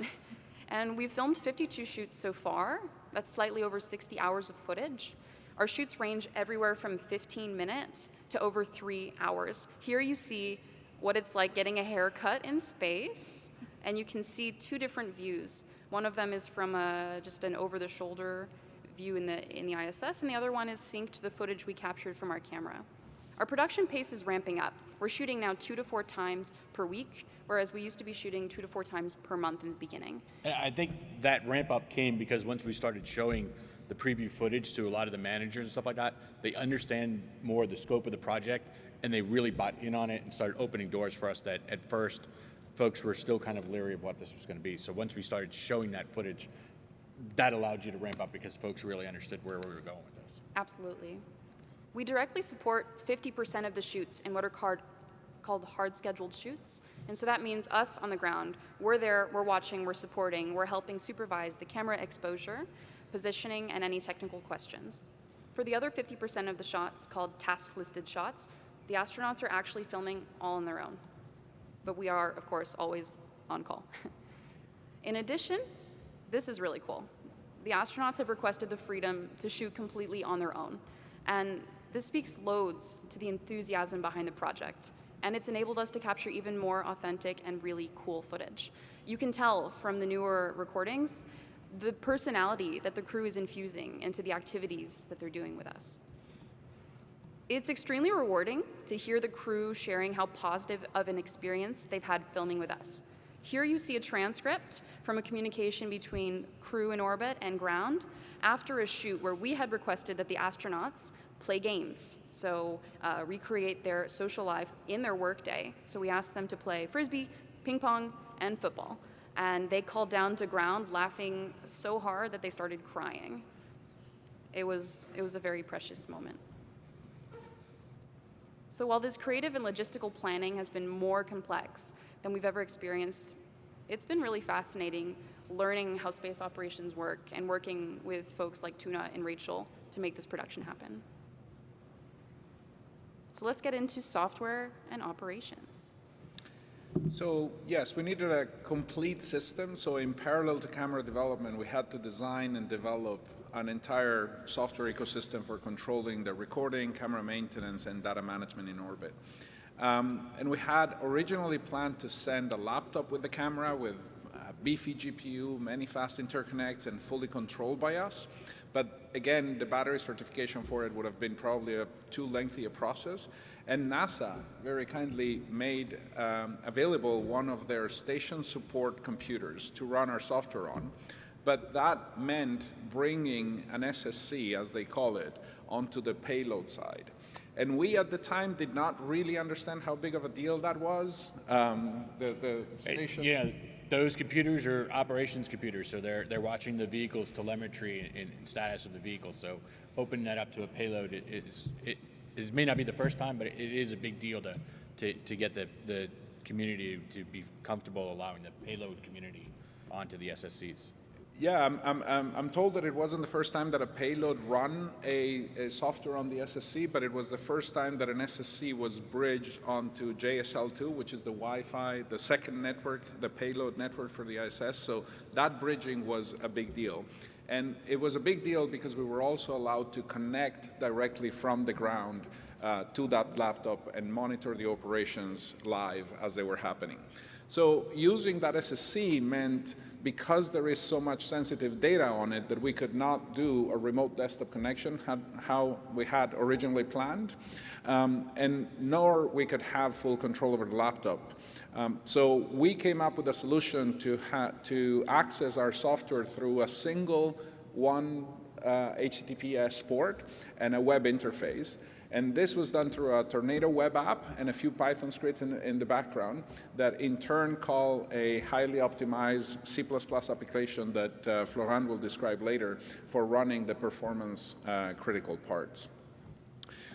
And we've filmed 52 shoots so far. That's slightly over 60 hours of footage. Our shoots range everywhere from 15 minutes to over 3 hours. Here you see what it's like getting a haircut in space, and you can see 2 different views. One of them is from just an over-the-shoulder view in the ISS, and the other one is synced to the footage we captured from our camera. Our production pace is ramping up. We're shooting now 2 to 4 times per week, whereas we used to be shooting 2 to 4 times per month in the beginning. And I think that ramp up came because once we started showing the preview footage to a lot of the managers and stuff like that, they understand more the scope of the project, and they really bought in on it and started opening doors for us that at first folks were still kind of leery of what this was going to be. So once we started showing that footage, that allowed you to ramp up because folks really understood where we were going with this. Absolutely. We directly support 50% of the shoots in what are called hard scheduled shoots. And so that means us on the ground. We're there, we're watching, we're supporting, we're helping supervise the camera exposure, positioning, and any technical questions. For the other 50% of the shots, called task listed shots, the astronauts are actually filming all on their own. But we are, of course, always on call. In addition, this is really cool. The astronauts have requested the freedom to shoot completely on their own. And this speaks loads to the enthusiasm behind the project, and it's enabled us to capture even more authentic and really cool footage. You can tell from the newer recordings the personality that the crew is infusing into the activities that they're doing with us. It's extremely rewarding to hear the crew sharing how positive of an experience they've had filming with us. Here you see a transcript from a communication between crew in orbit and ground after a shoot where we had requested that the astronauts play games, so recreate their social life in their workday. So we asked them to play frisbee, ping pong, and football. And they called down to ground laughing so hard that they started crying. It was a very precious moment. So while this creative and logistical planning has been more complex than we've ever experienced, it's been really fascinating learning how space operations work and working with folks like Tuna and Rachel to make this production happen. So let's get into software and operations. So yes, we needed a complete system. So in parallel to camera development, we had to design and develop an entire software ecosystem for controlling the recording, camera maintenance, and data management in orbit. And we had originally planned to send a laptop with the camera with a beefy GPU, many fast interconnects, and fully controlled by us. But again, the battery certification for it would have been probably too lengthy a process. And NASA very kindly made available one of their station support computers to run our software on. But that meant bringing an SSC, as they call it, onto the payload side. And we at the time did not really understand how big of a deal that was. The station. Yeah, those computers are operations computers, so they're watching the vehicle's telemetry and status of the vehicle. So opening that up to a payload it may not be the first time, but it is a big deal to get the community to be comfortable allowing the payload community onto the SSCs. Yeah, I'm told that it wasn't the first time that a payload run a software on the SSC, but it was the first time that an SSC was bridged onto JSL2, which is the Wi-Fi, the second network, the payload network for the ISS. So that bridging was a big deal. And it was a big deal because we were also allowed to connect directly from the ground to that laptop and monitor the operations live as they were happening. So using that SSC meant, because there is so much sensitive data on it, that we could not do a remote desktop connection how we had originally planned, and nor we could have full control over the laptop. So we came up with a solution to access our software through a single HTTPS port and a web interface. And this was done through a Tornado web app and a few Python scripts in the background that in turn call a highly optimized C++ application that Florent will describe later for running the performance critical parts.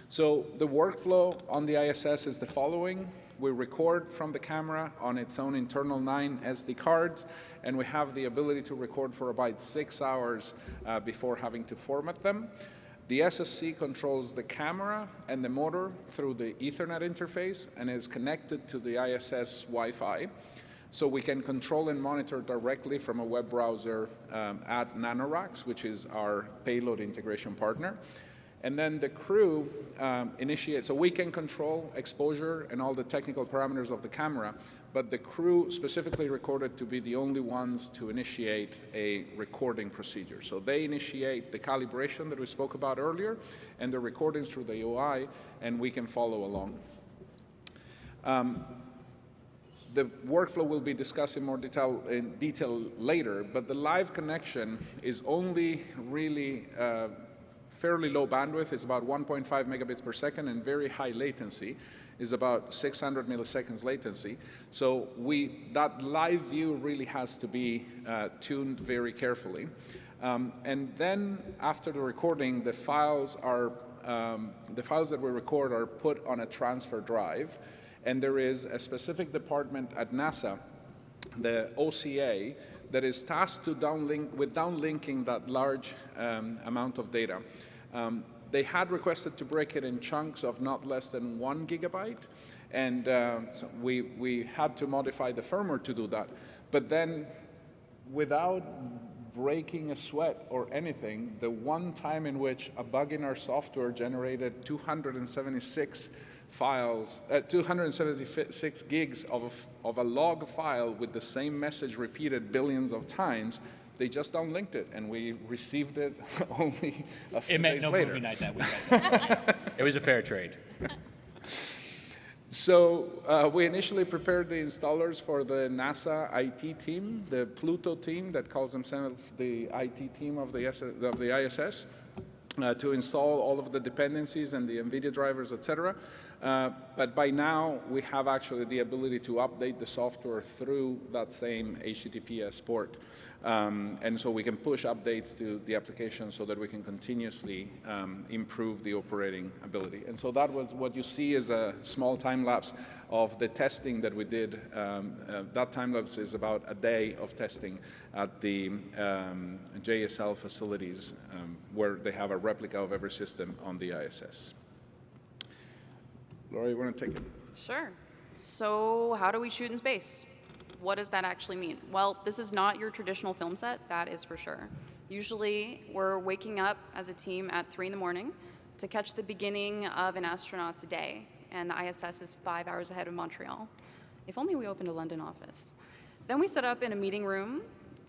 So the workflow on the ISS is the following. We record from the camera on its own internal 9 SD cards, and we have the ability to record for about 6 hours before having to format them. The SSC controls the camera and the motor through the Ethernet interface and is connected to the ISS Wi-Fi. So we can control and monitor directly from a web browser at NanoRacks, which is our payload integration partner. And then the crew initiates, so we can control exposure and all the technical parameters of the camera, but the crew specifically recorded to be the only ones to initiate a recording procedure. So they initiate the calibration that we spoke about earlier and the recordings through the UI, and we can follow along. The workflow will be discussed in more detail later, but the live connection is only really fairly low bandwidth. It's about 1.5 megabits per second, and very high latency is about 600 milliseconds latency. So that live view really has to be tuned very carefully. And then after the recording, the files that we record are put on a transfer drive, and there is a specific department at NASA, the OCA, that is tasked with downlinking that large amount of data. They had requested to break it in chunks of not less than 1 gigabyte, and so we had to modify the firmware to do that. But then, without breaking a sweat or anything, the one time in which a bug in our software generated 276 files, 276 gigs of a log file with the same message repeated billions of times, they just downlinked it, and we received it only a few days later. It meant no movie night that week. It was a fair trade. So we initially prepared the installers for the NASA IT team, the Pluto team that calls themselves the IT team of the ISS, to install all of the dependencies and the NVIDIA drivers, etc. But by now, we have actually the ability to update the software through that same HTTPS port. And so we can push updates to the application so that we can continuously improve the operating ability. And so that was what you see is a small time lapse of the testing that we did. That time lapse is about a day of testing at the JSL facilities where they have a replica of every system on the ISS. Laura, you want to take it? Sure. So how do we shoot in space? What does that actually mean? Well, this is not your traditional film set, that is for sure. Usually, we're waking up as a team at 3 in the morning to catch the beginning of an astronaut's day, and the ISS is 5 hours ahead of Montreal. If only we opened a London office. Then we set up in a meeting room.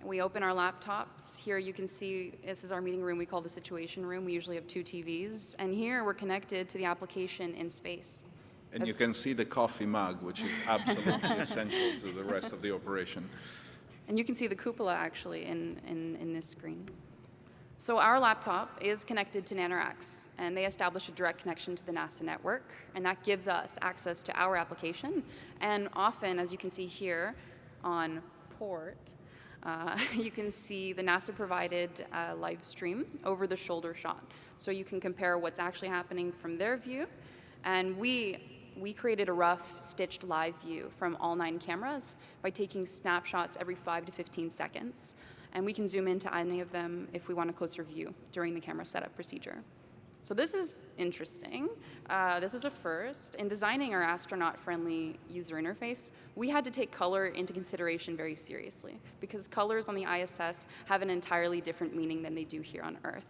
We open our laptops. Here you can see, this is our meeting room we call the Situation Room. We usually have 2 TVs, and here we're connected to the application in space. And you can see the coffee mug, which is absolutely essential to the rest of the operation. And you can see the cupola actually in this screen. So our laptop is connected to NanoRacks, and they establish a direct connection to the NASA network, and that gives us access to our application. And often, as you can see here on port, you can see the NASA-provided live stream over the shoulder shot. So you can compare what's actually happening from their view, and we created a rough stitched live view from all 9 cameras by taking snapshots every 5 to 15 seconds. and we can zoom into any of them if we want a closer view during the camera setup procedure. So this is interesting. This is a first. In designing our astronaut-friendly user interface, we had to take color into consideration very seriously because colors on the ISS have an entirely different meaning than they do here on Earth.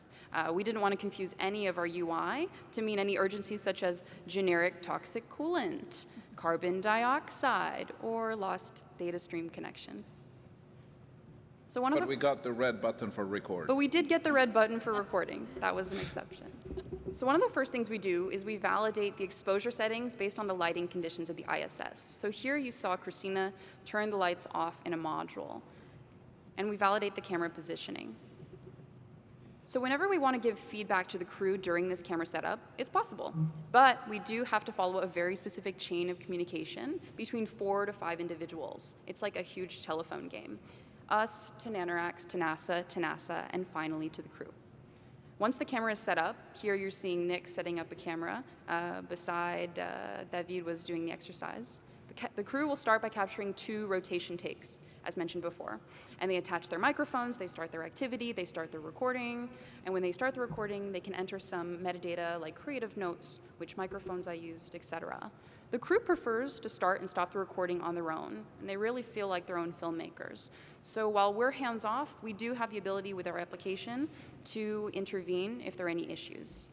We didn't want to confuse any of our UI to mean any urgencies such as generic toxic coolant, carbon dioxide, or lost data stream connection. So But we got the red button for record. But we did get the red button for recording. That was an exception. So one of the first things we do is we validate the exposure settings based on the lighting conditions of the ISS. So here you saw Christina turn the lights off in a module. And we validate the camera positioning. So whenever we want to give feedback to the crew during this camera setup, it's possible. But we do have to follow a very specific chain of communication between 4 to 5 individuals. It's like a huge telephone game. Us to NanoRacks, to NASA, and finally to the crew. Once the camera is set up, here you're seeing Nick setting up a camera beside David was doing the exercise. The crew will start by capturing 2 rotation takes, as mentioned before. And they attach their microphones, they start their activity, they start their recording, and when they start the recording, they can enter some metadata like creative notes, which microphones I used, etc. The crew prefers to start and stop the recording on their own, and they really feel like their own filmmakers. So while we're hands-off, we do have the ability with our application to intervene if there are any issues.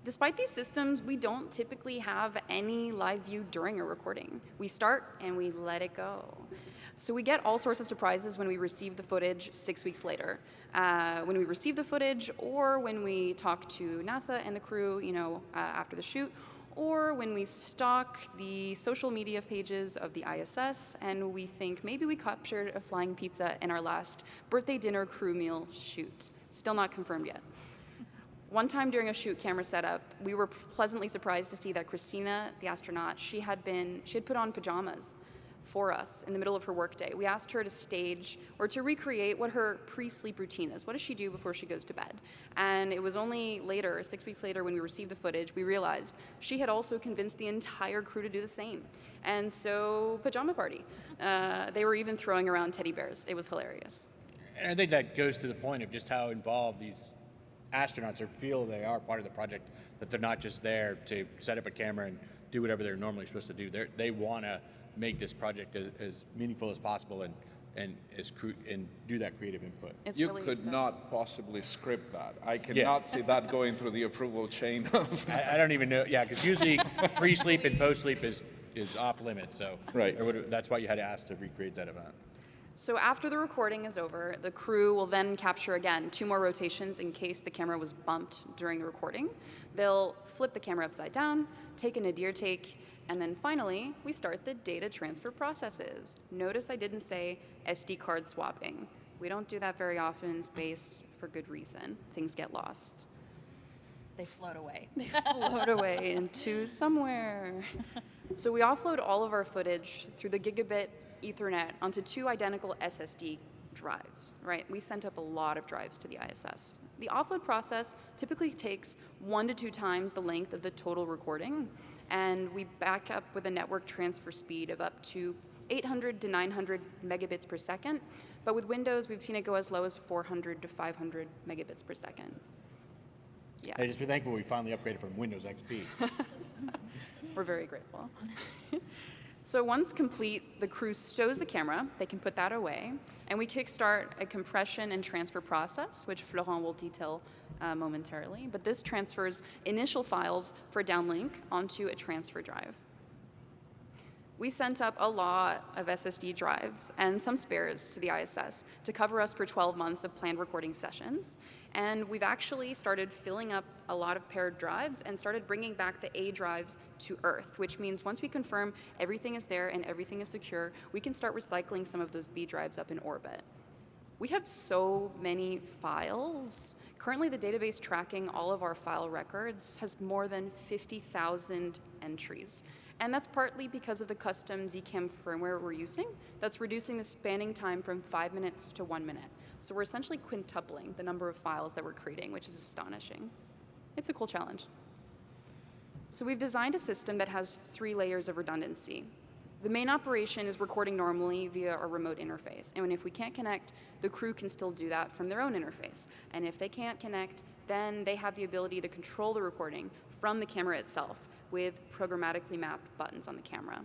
Despite these systems, we don't typically have any live view during a recording. We start and we let it go. So we get all sorts of surprises when we receive the footage 6 weeks later. When we receive the footage, or when we talk to NASA and the crew, after the shoot, or when we stalk the social media pages of the ISS and we think maybe we captured a flying pizza in our last birthday dinner crew meal shoot. Still not confirmed yet. One time during a shoot camera setup, we were pleasantly surprised to see that Christina, the astronaut, she had put on pajamas for us in the middle of her workday. We asked her to stage or to recreate what her pre-sleep routine is. What does she do before she goes to bed? And it was only later, 6 weeks later, when we received the footage, we realized she had also convinced the entire crew to do the same. And so, pajama party. They were even throwing around teddy bears. It was hilarious. And I think that goes to the point of just how involved these astronauts feel they are part of the project, that they're not just there to set up a camera and do whatever they're normally supposed to do. They want to make this project as meaningful as possible and do that creative input. You could not possibly script that. I cannot see that going through the approval chain. I don't even know. Yeah, because usually pre-sleep and post-sleep is off limits. So that's why you had to ask to recreate that event. So after the recording is over, the crew will then capture again 2 more rotations in case the camera was bumped during the recording. They'll flip the camera upside down, take a nadir take, and then finally, we start the data transfer processes. Notice I didn't say SD card swapping. We don't do that very often in space for good reason. Things get lost. They float away. They float away into somewhere. So we offload all of our footage through the gigabit Ethernet onto 2 identical SSD drives, right? We sent up a lot of drives to the ISS. The offload process typically takes 1 to 2 times the length of the total recording, and we back up with a network transfer speed of up to 800 to 900 megabits per second, but with Windows, we've seen it go as low as 400 to 500 megabits per second. Yeah. Hey, just be thankful we finally upgraded from Windows XP. We're very grateful. So once complete, the crew shows the camera, they can put that away, and we kickstart a compression and transfer process, which Florent will detail momentarily, but this transfers initial files for downlink onto a transfer drive. We sent up a lot of SSD drives and some spares to the ISS to cover us for 12 months of planned recording sessions. And we've actually started filling up a lot of paired drives and started bringing back the A drives to Earth, which means once we confirm everything is there and everything is secure, we can start recycling some of those B drives up in orbit. We have so many files. Currently, the database tracking all of our file records has more than 50,000 entries. And that's partly because of the custom Zcam firmware we're using. That's reducing the spanning time from 5 minutes to 1 minute. So we're essentially quintupling the number of files that we're creating, which is astonishing. It's a cool challenge. So we've designed a system that has 3 layers of redundancy. The main operation is recording normally via a remote interface. And if we can't connect, the crew can still do that from their own interface. And if they can't connect, then they have the ability to control the recording from the camera itself with programmatically mapped buttons on the camera.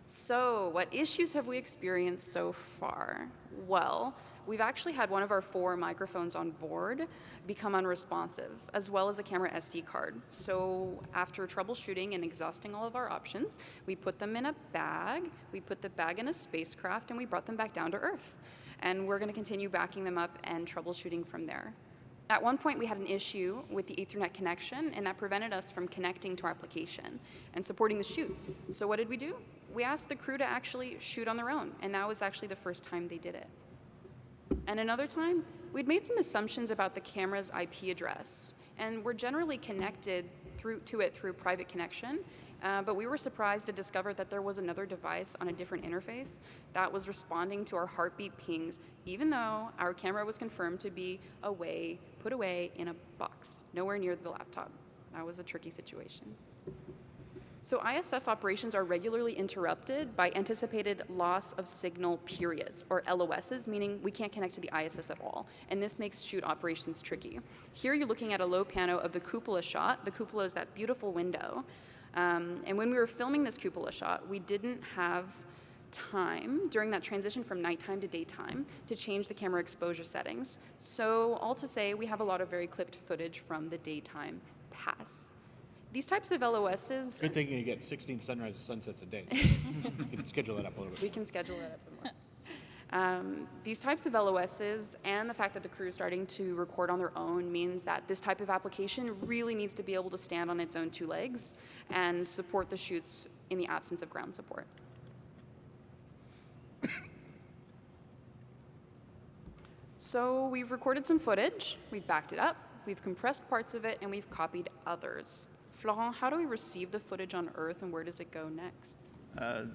So, what issues have we experienced so far? Well, we've actually had one of our 4 microphones on board become unresponsive, as well as a camera SD card. So after troubleshooting and exhausting all of our options, we put them in a bag, we put the bag in a spacecraft, and we brought them back down to Earth. And we're going to continue backing them up and troubleshooting from there. At one point, we had an issue with the Ethernet connection, and that prevented us from connecting to our application and supporting the shoot. So what did we do? We asked the crew to actually shoot on their own, and that was actually the first time they did it. And another time, we'd made some assumptions about the camera's IP address, and we're generally connected to it through private connection, but we were surprised to discover that there was another device on a different interface that was responding to our heartbeat pings, even though our camera was confirmed to be put away in a box, nowhere near the laptop. That was a tricky situation. So ISS operations are regularly interrupted by anticipated loss of signal periods, or LOSs, meaning we can't connect to the ISS at all. And this makes shoot operations tricky. Here you're looking at a low pano of the cupola shot. The cupola is that beautiful window. And when we were filming this cupola shot, we didn't have time during that transition from nighttime to daytime to change the camera exposure settings. So all to say, we have a lot of very clipped footage from the daytime pass. These types of LOSs... Good thing you get 16 sunrises, sunsets a day, so you can schedule that up a little bit. We can schedule that up a bit more. These types of LOSs and the fact that the crew is starting to record on their own means that this type of application really needs to be able to stand on its own 2 legs and support the shoots in the absence of ground support. So we've recorded some footage, we've backed it up, we've compressed parts of it, and we've copied others. Florent, how do we receive the footage on Earth, and where does it go next?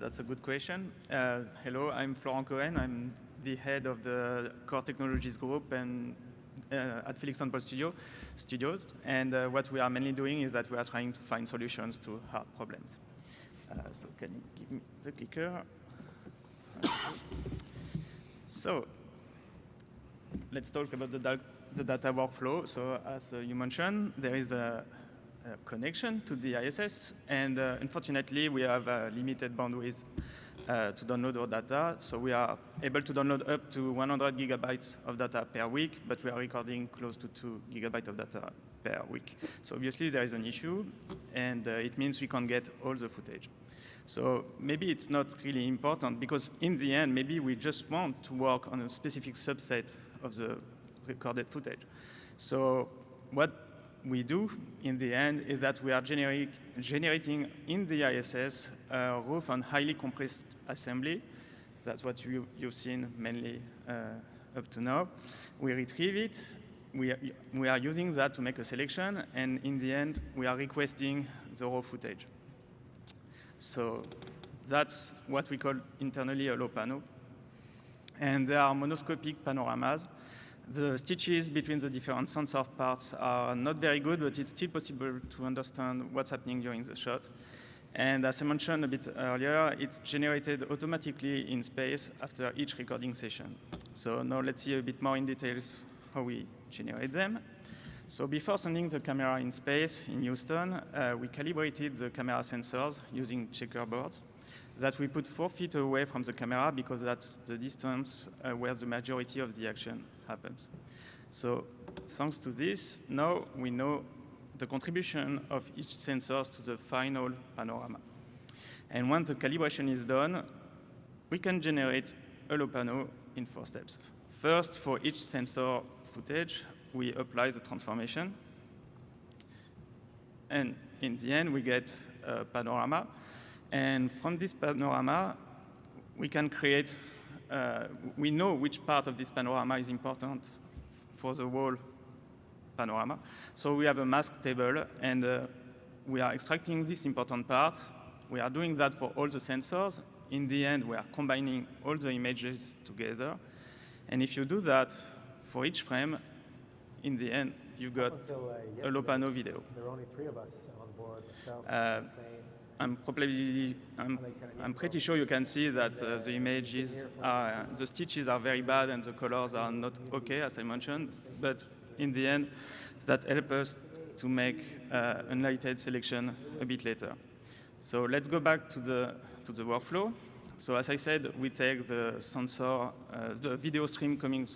That's a good question. Hello, I'm Florent Cohen. I'm the head of the Core Technologies Group and at Felix and Paul Studios. And what we are mainly doing is that we are trying to find solutions to hard problems. So can you give me the clicker? So let's talk about the data workflow. So as you mentioned, there is a connection to the ISS, and unfortunately we have limited bandwidth to download our data, so we are able to download up to 100 gigabytes of data per week, but we are recording close to 2 gigabytes of data per week. So obviously there is an issue, and it means we can't get all the footage. So maybe it's not really important, because in the end, maybe we just want to work on a specific subset of the recorded footage. So what we do in the end is that we are generating in the ISS a rough and highly compressed assembly. That's what you've seen mainly up to now. We retrieve it. We are using that to make a selection, and in the end, we are requesting the raw footage. So that's what we call internally a low pano. And there are monoscopic panoramas. The stitches between the different sensor parts are not very good, but it's still possible to understand what's happening during the shot. And as I mentioned a bit earlier, it's generated automatically in space after each recording session. So now let's see a bit more in details how we generate them. So before sending the camera in space in Houston, we calibrated the camera sensors using checkerboards that we put 4 feet away from the camera, because that's the distance where the majority of the action happens. So thanks to this, now we know the contribution of each sensor to the final panorama. And once the calibration is done, we can generate a low pano in 4 steps. First, for each sensor footage, we apply the transformation. And in the end, we get a panorama. And from this panorama, we can create, we know which part of this panorama is important for the whole panorama. So we have a mask table, and we are extracting this important part. We are doing that for all the sensors. In the end, we are combining all the images together. And if you do that for each frame, in the end, you got a low pano video. There were only 3 of us on board. I'm pretty sure you can see that the images the stitches are very bad and the colors are not okay, as I mentioned. But in the end, that helps us to make unlighted selection a bit later. So let's go back to the workflow. So as I said, we take the sensor, the video stream coming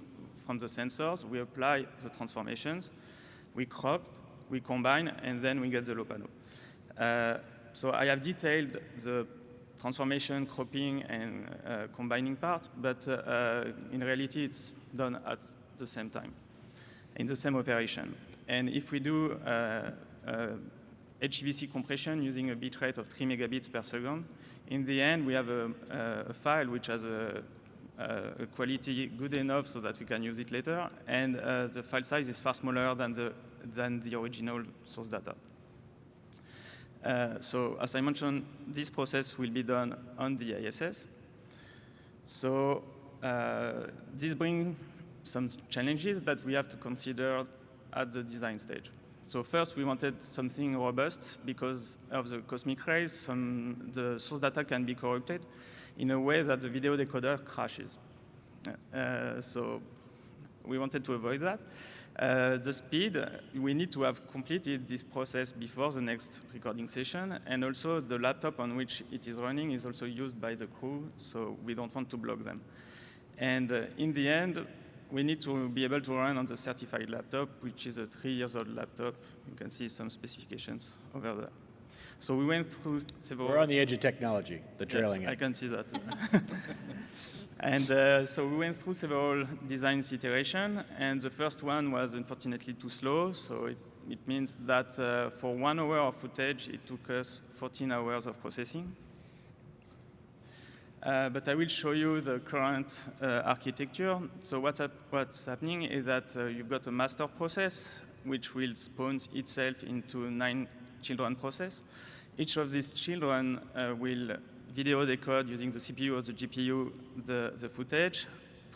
from the sensors, we apply the transformations, we crop, we combine, and then we get the low panel. So I have detailed the transformation, cropping, and combining part, but in reality, it's done at the same time, in the same operation. And if we do HEVC compression using a bit rate of 3 megabits per second, in the end, we have a file which has a quality good enough so that we can use it later, and the file size is far smaller than the original source data. So as I mentioned, this process will be done on the ISS. So this brings some challenges that we have to consider at the design stage. So first, we wanted something robust because of the cosmic rays. The source data can be corrupted in a way that the video decoder crashes. So we wanted to avoid that. The speed, we need to have completed this process before the next recording session, and also the laptop on which it is running is also used by the crew, so we don't want to block them. And in the end, we need to be able to run on the certified laptop, which is a 3-year-old laptop. You can see some specifications over there. So we went through several... We're on the edge of technology, the trailing edge. I can see that. And so we went through several design iterations, and the first one was unfortunately too slow. So it means that for 1 hour of footage, it took us 14 hours of processing. But I will show you the current architecture. So what's happening is that you've got a master process, which will spawn itself into 9 children process. Each of these children will video decode using the CPU or the GPU the footage,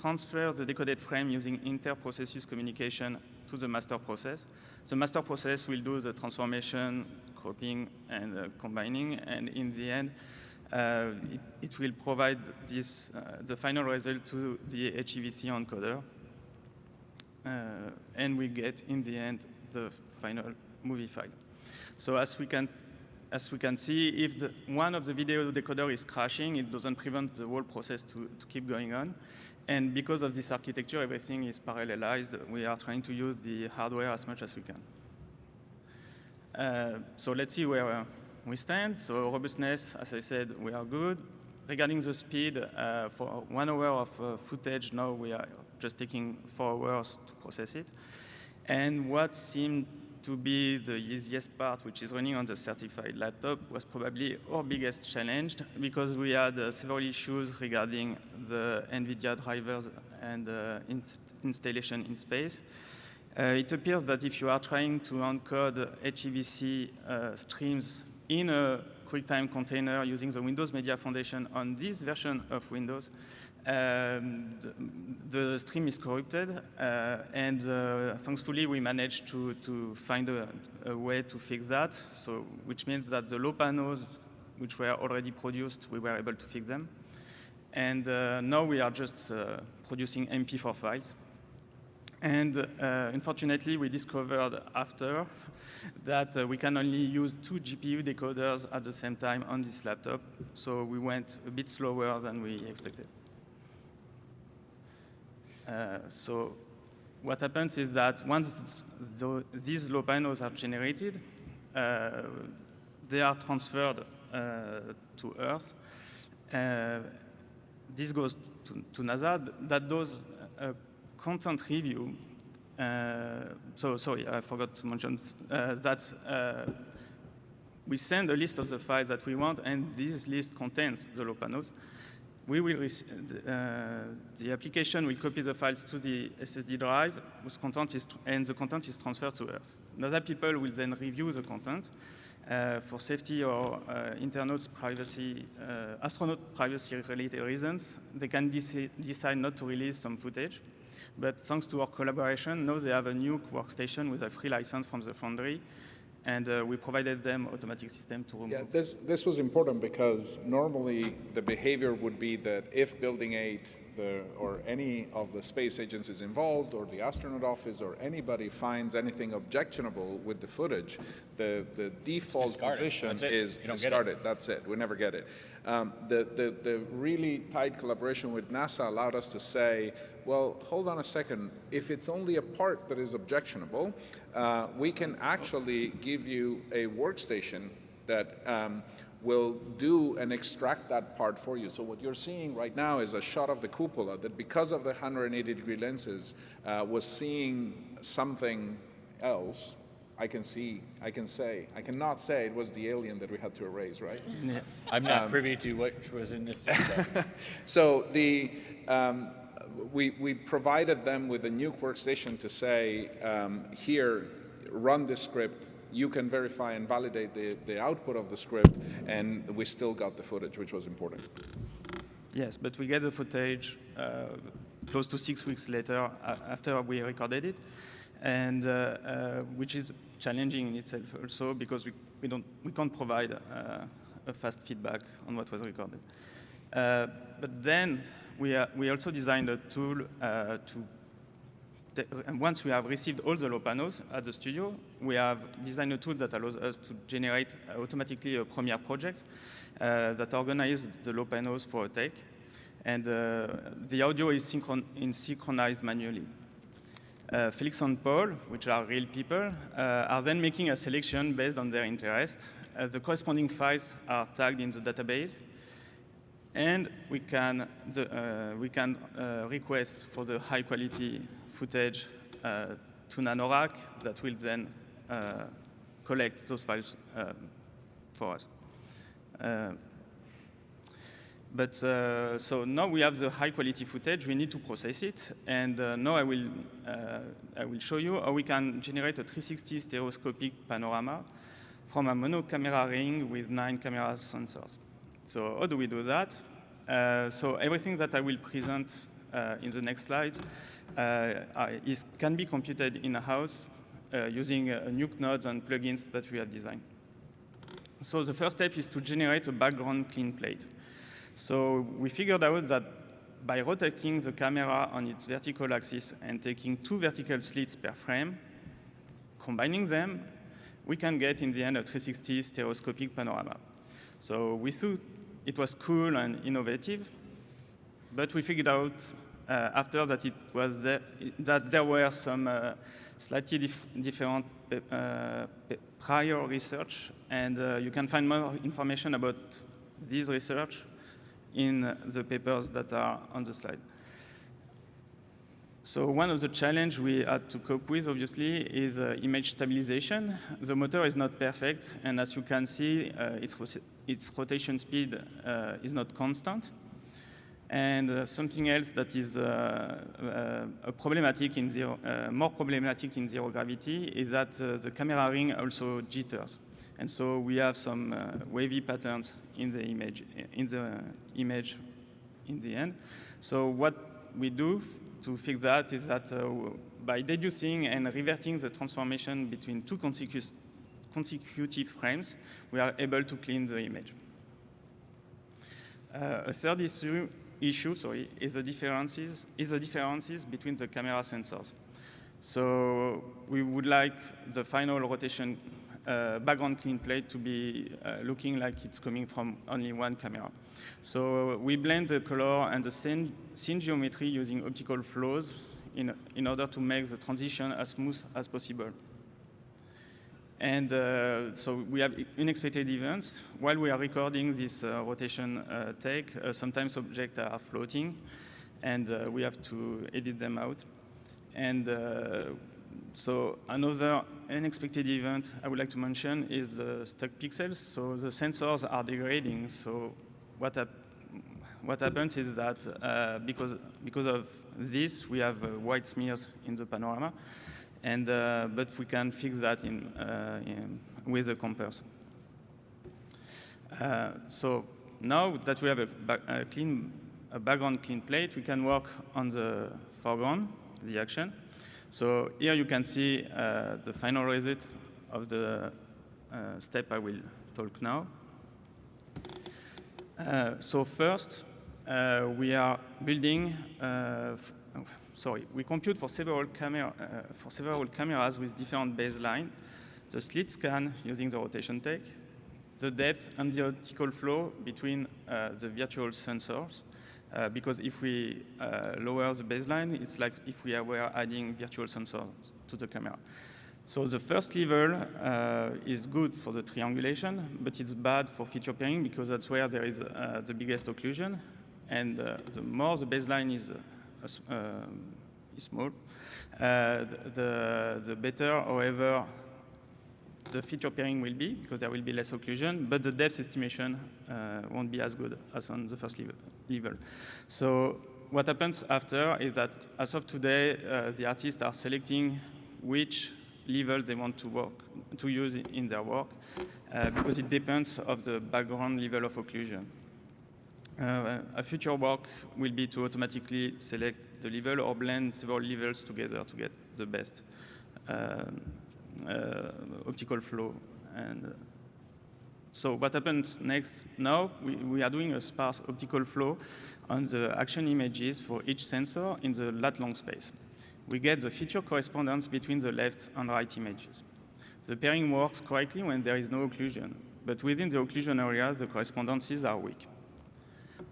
transfer the decoded frame using inter-processus communication to the master process. The master process will do the transformation, cropping, and combining, and in the end, it will provide this, the final result to the HEVC encoder, and we get, in the end, the final movie file. So as we can see, if one of the video decoder is crashing, it doesn't prevent the whole process to keep going on. And because of this architecture, everything is parallelized. We are trying to use the hardware as much as we can. So let's see where we stand. So robustness, as I said, we are good. Regarding the speed, for 1 hour of footage, now we are just taking 4 hours to process it. And what seemed to be the easiest part, which is running on the certified laptop, was probably our biggest challenge because we had several issues regarding the NVIDIA drivers and installation in space. It appears that if you are trying to encode HEVC streams in a QuickTime container using the Windows Media Foundation on this version of Windows, the stream is corrupted, and thankfully we managed to find a way to fix that, so which means that the low panels which were already produced, we were able to fix them. And now we are just producing MP4 files. And unfortunately, we discovered after that we can only use 2 GPU decoders at the same time on this laptop, so we went a bit slower than we expected. So what happens is that once these low panels are generated, they are transferred to Earth. This goes to NASA. That does content review. So sorry, I forgot to mention that we send a list of the files that we want, and this list contains the low panels. We will the application will copy the files to the SSD drive, whose content is, and the content is transferred to Earth. Other people will then review the content for safety or internauts' privacy, astronaut privacy-related reasons. They can decide not to release some footage. But thanks to our collaboration, now they have a new workstation with a free license from the Foundry, and we provided them automatic system to remove. Yeah, this was important because normally the behavior would be that if Building 8 or any of the space agencies involved or the astronaut office or anybody finds anything objectionable with the footage, the default position is discard it. That's it. We never get it. The really tight collaboration with NASA allowed us to say, well, hold on a second. If it's only a part that is objectionable, we can actually give you a workstation that will do and extract that part for you. So what you're seeing right now is a shot of the cupola that, because of the 180-degree lenses, was seeing something else. I cannot say it was the alien that we had to erase, right? Yeah. I'm not privy to which was in this system. So we provided them with a new workstation to say, here, run this script. You can verify and validate the output of the script, and we still got the footage, which was important. Yes, but we get the footage close to 6 weeks later after we recorded it, and which is challenging in itself also because we can't provide a fast feedback on what was recorded. But then we also designed a tool and once we have received all the low panels at the studio, we have designed a tool that allows us to generate automatically a Premiere project that organizes the low panels for a take. And the audio is synchronized manually. Felix and Paul, which are real people, are then making a selection based on their interest. The corresponding files are tagged in the database. And we can request for the high quality footage to NanoRack that will then collect those files for us. So now we have the high quality footage, we need to process it, and now I will show you how we can generate a 360 stereoscopic panorama from a mono camera ring with 9 camera sensors. So how do we do that? So everything that I will present in the next slide can be computed in-house using Nuke nodes and plugins that we have designed. So the first step is to generate a background clean plate. So we figured out that by rotating the camera on its vertical axis and taking 2 vertical slits per frame, combining them, we can get in the end a 360 stereoscopic panorama. So we thought it was cool and innovative, but we figured out after that that there were some slightly different prior research, and you can find more information about this research in the papers that are on the slide. So one of the challenges we had to cope with, obviously, is image stabilization. The motor is not perfect, and as you can see, its rotation speed is not constant. And something else that is more problematic in zero gravity is that the camera ring also jitters. And so we have some wavy patterns in the image in the end. So what we do to fix that is that by deducing and reverting the transformation between 2 consecutive frames, we are able to clean the image. A third issue is the differences between the camera sensors. So we would like the final rotation background clean plate to be looking like it's coming from only one camera. So we blend the color and the scene geometry using optical flows in order to make the transition as smooth as possible. And so we have unexpected events. While we are recording this rotation take, sometimes objects are floating, and we have to edit them out. And so another unexpected event I would like to mention is the stuck pixels. So the sensors are degrading. So what happens is that because of this, we have white smears in the panorama. And, but we can fix that with the compares. So now that we have a background clean plate, we can work on the foreground, the action. So here you can see the final result of the step I will talk now. So first, we are building, we compute for several cameras with different baseline, the slit scan using the rotation tech, the depth and the optical flow between the virtual sensors, because if we lower the baseline, it's like if we were adding virtual sensors to the camera. So the first level is good for the triangulation, but it's bad for feature pairing because that's where there is the biggest occlusion. And the more the baseline is small, the better, however, the feature pairing will be, because there will be less occlusion, but the depth estimation won't be as good as on the first level. So what happens after is that, as of today, the artists are selecting which level they want to use in their work, because it depends of the background level of occlusion. A future work will be to automatically select the level or blend several levels together to get the best optical flow. And so what happens next now, we are doing a sparse optical flow on the action images for each sensor in the lat-long space. We get the feature correspondence between the left and right images. The pairing works correctly when there is no occlusion, but within the occlusion areas, the correspondences are weak.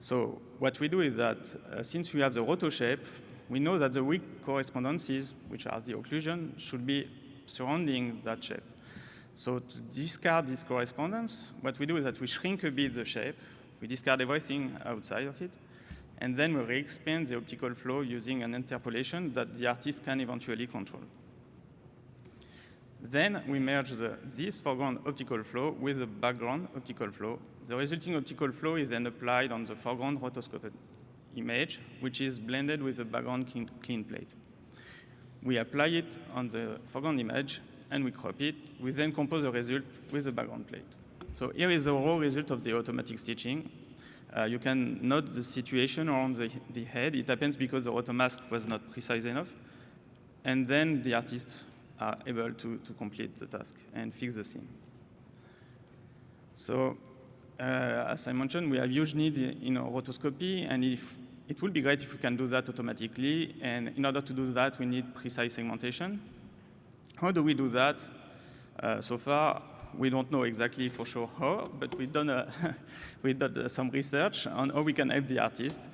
So what we do is that since we have the roto shape, we know that the weak correspondences, which are the occlusion, should be surrounding that shape. So to discard this correspondence, what we do is that we shrink a bit the shape, we discard everything outside of it, and then we re-expand the optical flow using an interpolation that the artist can eventually control. Then we merge this foreground optical flow with the background optical flow. The resulting optical flow is then applied on the foreground rotoscoped image, which is blended with the background clean plate. We apply it on the foreground image, and we crop it. We then compose the result with the background plate. So here is the raw result of the automatic stitching. You can note the situation around the head. It happens because the rotomask was not precise enough. And then the artists are able to complete the task and fix the scene. So as I mentioned, we have huge need in rotoscopy, and it would be great if we can do that automatically. And in order to do that, we need precise segmentation. How do we do that? So far, we don't know exactly for sure how, but we've done some research on how we can help the artist.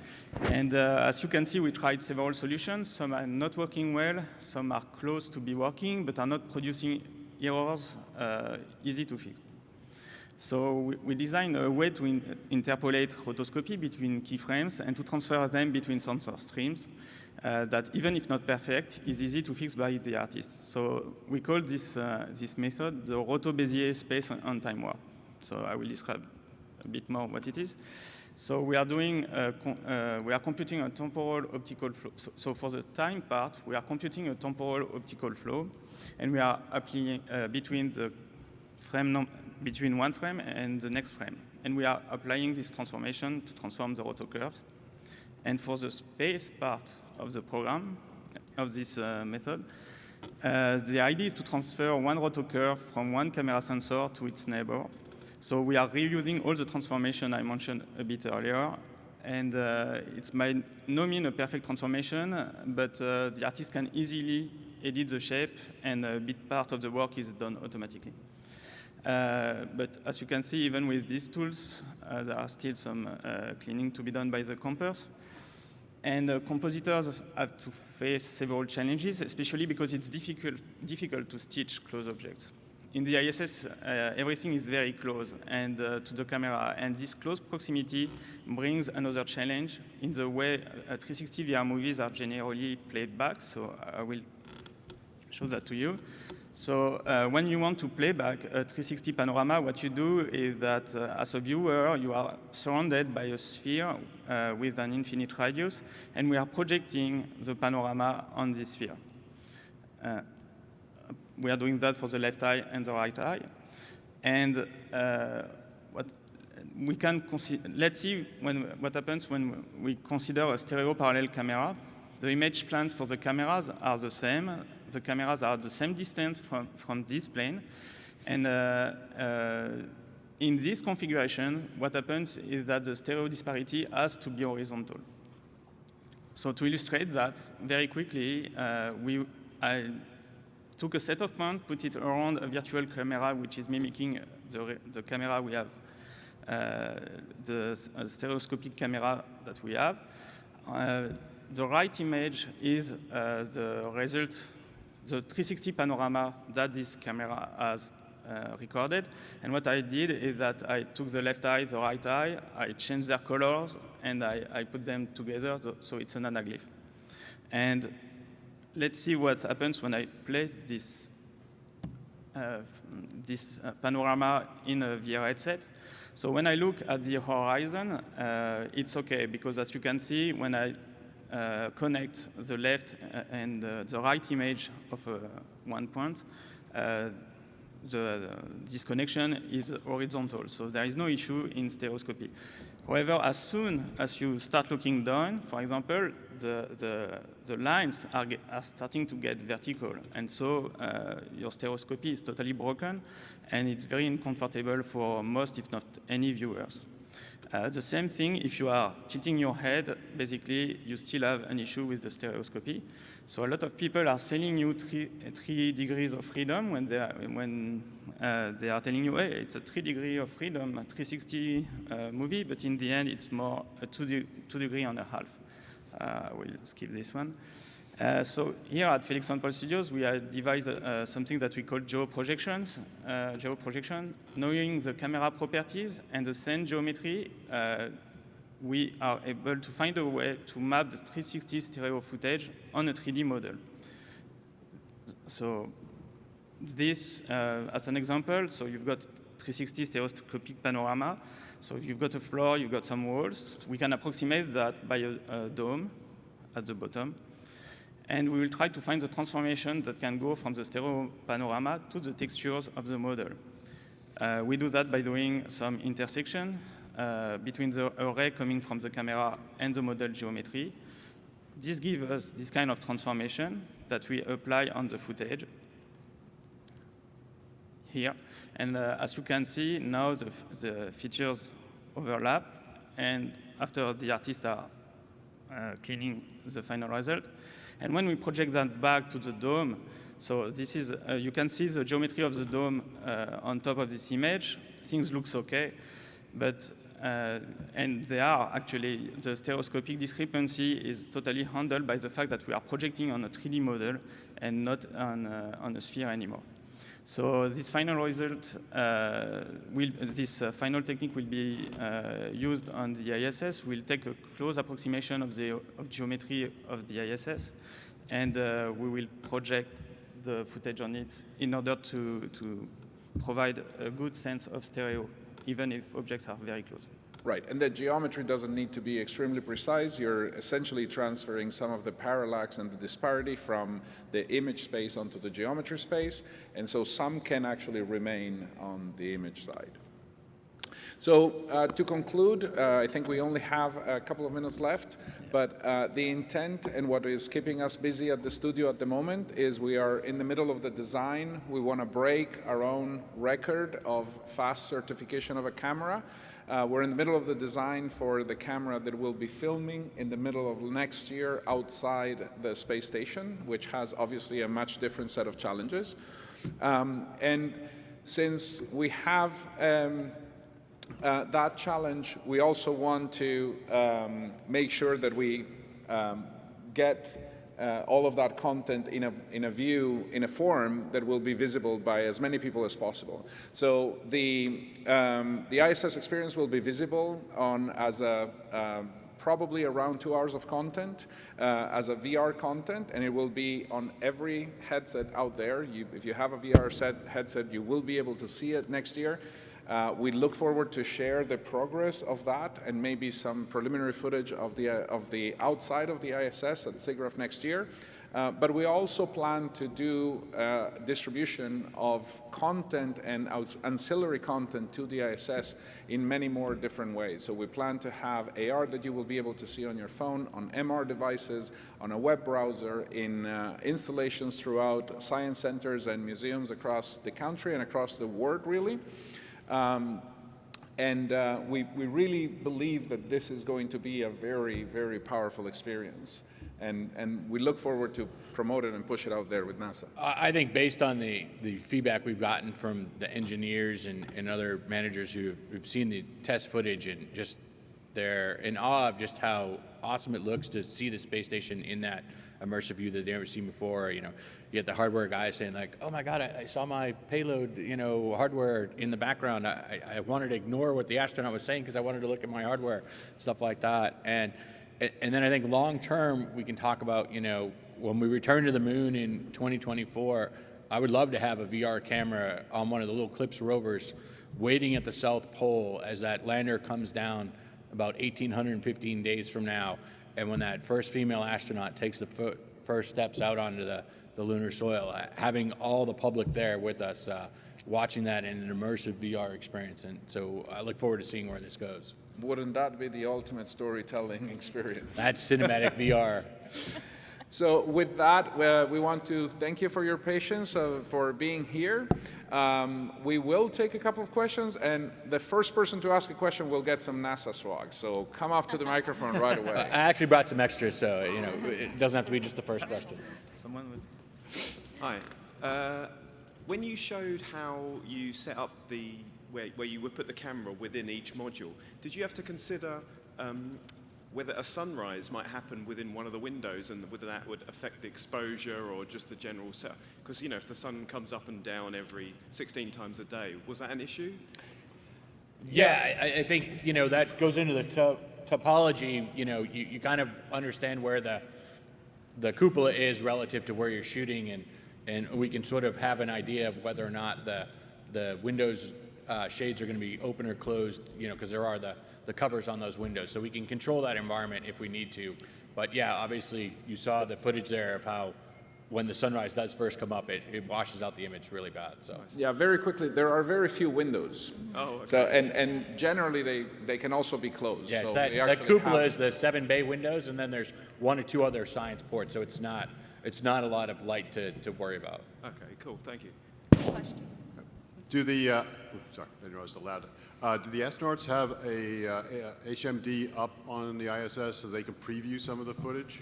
And as you can see, we tried several solutions. Some are not working well, some are close to be working, but are not producing errors easy to fix. So we designed a way to interpolate rotoscopy between keyframes and to transfer them between sensor streams that, even if not perfect, is easy to fix by the artist. So we call this method the Roto-Bezier space on time warp. So I will describe a bit more what it is. So we are doing, we are computing a temporal optical flow. So for the time part, we are computing a temporal optical flow, and we are applying between one frame and the next frame. And we are applying this transformation to transform the roto curves. And for the space part of the program, of this method, the idea is to transfer one roto curve from one camera sensor to its neighbor. So we are reusing all the transformation I mentioned a bit earlier. And it's by no means a perfect transformation, but the artist can easily edit the shape, and a big part of the work is done automatically. But as you can see, even with these tools, there are still some cleaning to be done by the compers. And compositors have to face several challenges, especially because it's difficult to stitch close objects. In the ISS, everything is very close and to the camera, and this close proximity brings another challenge in the way 360 VR movies are generally played back. So I will show that to you. So when you want to play back a 360 panorama, what you do is that as a viewer, you are surrounded by a sphere with an infinite radius, and we are projecting the panorama on this sphere. We are doing that for the left eye and the right eye. And let's see what happens when we consider a stereo parallel camera. The image plans for the cameras are the same. The cameras are the same distance from this plane. And in this configuration, what happens is that the stereo disparity has to be horizontal. So to illustrate that very quickly, I took a set of points, put it around a virtual camera, which is mimicking the camera we have, the stereoscopic camera that we have. The right image is the result, the 360 panorama that this camera has recorded. And what I did is that I took the left eye, the right eye, I changed their colors, and I put them together, so it's an anaglyph. And let's see what happens when I place this panorama in a VR headset. So when I look at the horizon, it's okay, because as you can see, when I connect the left and the right image of one point, this connection is horizontal, so there is no issue in stereoscopy. However, as soon as you start looking down, for example, the lines are starting to get vertical, and so your stereoscopy is totally broken, and it's very uncomfortable for most, if not any, viewers. The same thing if you are tilting your head, basically you still have an issue with the stereoscopy. So a lot of people are selling you 3 degrees of freedom when they are telling you, hey, it's a 3 degree of freedom, a 360 movie, but in the end it's more a 2 degree and a half. We'll skip this one. So here at Felix and Paul Studios, we have devised something that we call geoprojection. Knowing the camera properties and the scene geometry, we are able to find a way to map the 360 stereo footage on a 3D model. So this, as an example, so you've got 360 stereoscopic panorama. So you've got a floor, you've got some walls. We can approximate that by a dome at the bottom. And we will try to find the transformation that can go from the stereo panorama to the textures of the model. We do that by doing some intersection between the array coming from the camera and the model geometry. This gives us this kind of transformation that we apply on the footage here. And as you can see, now the features overlap, and after the artists are cleaning the final result. And when we project that back to the dome, so this is, you can see the geometry of the dome on top of this image. Things looks okay, but, and they are actually, the stereoscopic discrepancy is totally handled by the fact that we are projecting on a 3D model and not on a sphere anymore. So this final result, this final technique will be used on the ISS. We'll take a close approximation of the geometry of the ISS, and we will project the footage on it in order to provide a good sense of stereo, even if objects are very close. Right, and the geometry doesn't need to be extremely precise. You're essentially transferring some of the parallax and the disparity from the image space onto the geometry space, and so some can actually remain on the image side. So to conclude, I think we only have a couple of minutes left, but the intent and what is keeping us busy at the studio at the moment is we are in the middle of the design. We want to break our own record of fast certification of a camera. We're in the middle of the design for the camera that will be filming in the middle of next year outside the space station, which has obviously a much different set of challenges. And since we have that challenge, we also want to make sure that we get all of that content in a form that will be visible by as many people as possible. So the ISS experience will be visible as a probably around 2 hours of content as a VR content, and it will be on every headset out there. If you have a VR headset, you will be able to see it next year. We look forward to share the progress of that and maybe some preliminary footage of the outside of the ISS at SIGGRAPH next year. But we also plan to do distribution of content and ancillary content to the ISS in many more different ways. So we plan to have AR that you will be able to see on your phone, on MR devices, on a web browser, in installations throughout science centers and museums across the country and across the world, really. We really believe that this is going to be a very, very powerful experience. And we look forward to promote it and push it out there with NASA. I think based on the feedback we've gotten from the engineers and other managers who've seen the test footage, and just they're in awe of just how awesome it looks to see the space station in that immersive view that they've never seen before. You know, you get the hardware guys saying like, "Oh my God, I saw my payload, hardware in the background. I wanted to ignore what the astronaut was saying because I wanted to look at my hardware," stuff like that. And then I think long term we can talk about, when we return to the moon in 2024, I would love to have a VR camera on one of the little CLIPS rovers waiting at the South Pole as that lander comes down about 1,815 days from now. And when that first female astronaut takes the first steps out onto the lunar soil, having all the public there with us, watching that in an immersive VR experience. And so I look forward to seeing where this goes. Wouldn't that be the ultimate storytelling experience? That's cinematic VR. So with that, we want to thank you for your patience, for being here. We will take a couple of questions, and the first person to ask a question will get some NASA swag. So come up to the microphone right away. I actually brought some extras, so it doesn't have to be just the first question. Someone was. Hi. When you showed how you set up where you would put the camera within each module, did you have to consider whether a sunrise might happen within one of the windows and whether that would affect the exposure or just the general setup? Because, if the sun comes up and down every 16 times a day, was that an issue? Yeah, I think, that goes into the topology. You kind of understand where the cupola is relative to where you're shooting, and we can sort of have an idea of whether or not the windows shades are going to be open or closed, because there are the covers on those windows. So we can control that environment if we need to. But yeah, obviously you saw the footage there of how when the sunrise does first come up, it washes out the image really bad. So yeah, very quickly, there are very few windows. Oh, okay. So and generally they can also be closed. Yeah, so that cupola is the 7 bay windows, and then there's 1 or 2 other science ports. So it's not a lot of light to worry about. Okay, cool. Thank you. Question. Do the sorry, I didn't know I was allowed. Do the astronauts have a HMD up on the ISS so they can preview some of the footage?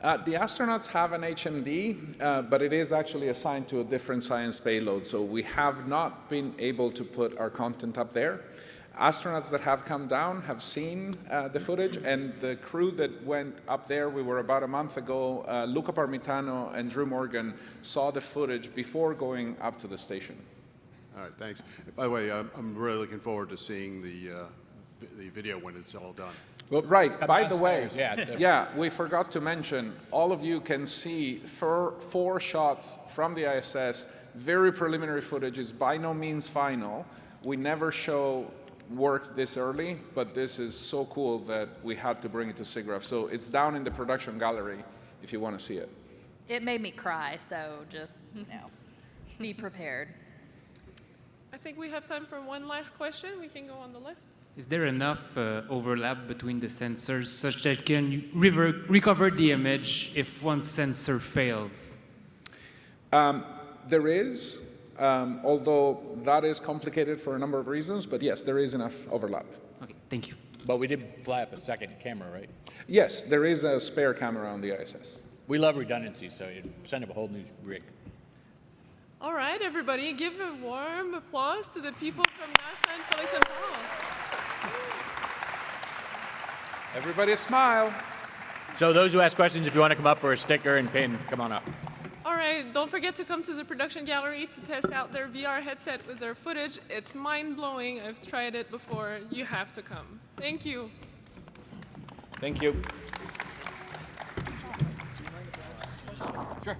The astronauts have an HMD, but it is actually assigned to a different science payload, so we have not been able to put our content up there. Astronauts that have come down have seen the footage, and the crew that went up there, we were about a month ago, Luca Parmitano and Drew Morgan saw the footage before going up to the station. All right, thanks. By the way, I'm really looking forward to seeing the video when it's all done. Well, right, by the way, yeah, we forgot to mention, all of you can see 4 shots from the ISS, very preliminary footage, is by no means final. We never show work this early, but this is so cool that we had to bring it to SIGGRAPH. So it's down in the production gallery if you want to see it. It made me cry, so just, be prepared. I think we have time for one last question. We can go on the left. Is there enough overlap between the sensors such that you can recover the image if one sensor fails? There is, although that is complicated for a number of reasons, but yes, there is enough overlap. Okay, thank you. But we did fly up a second camera, right? Yes, there is a spare camera on the ISS. We love redundancy, so you send up a whole new rig. All right, everybody, give a warm applause to the people from NASA and Felix and Paul. Everybody smile. So those who ask questions, if you want to come up for a sticker and pin, come on up. All right, don't forget to come to the production gallery to test out their VR headset with their footage. It's mind-blowing. I've tried it before. You have to come. Thank you. Thank you. Sure.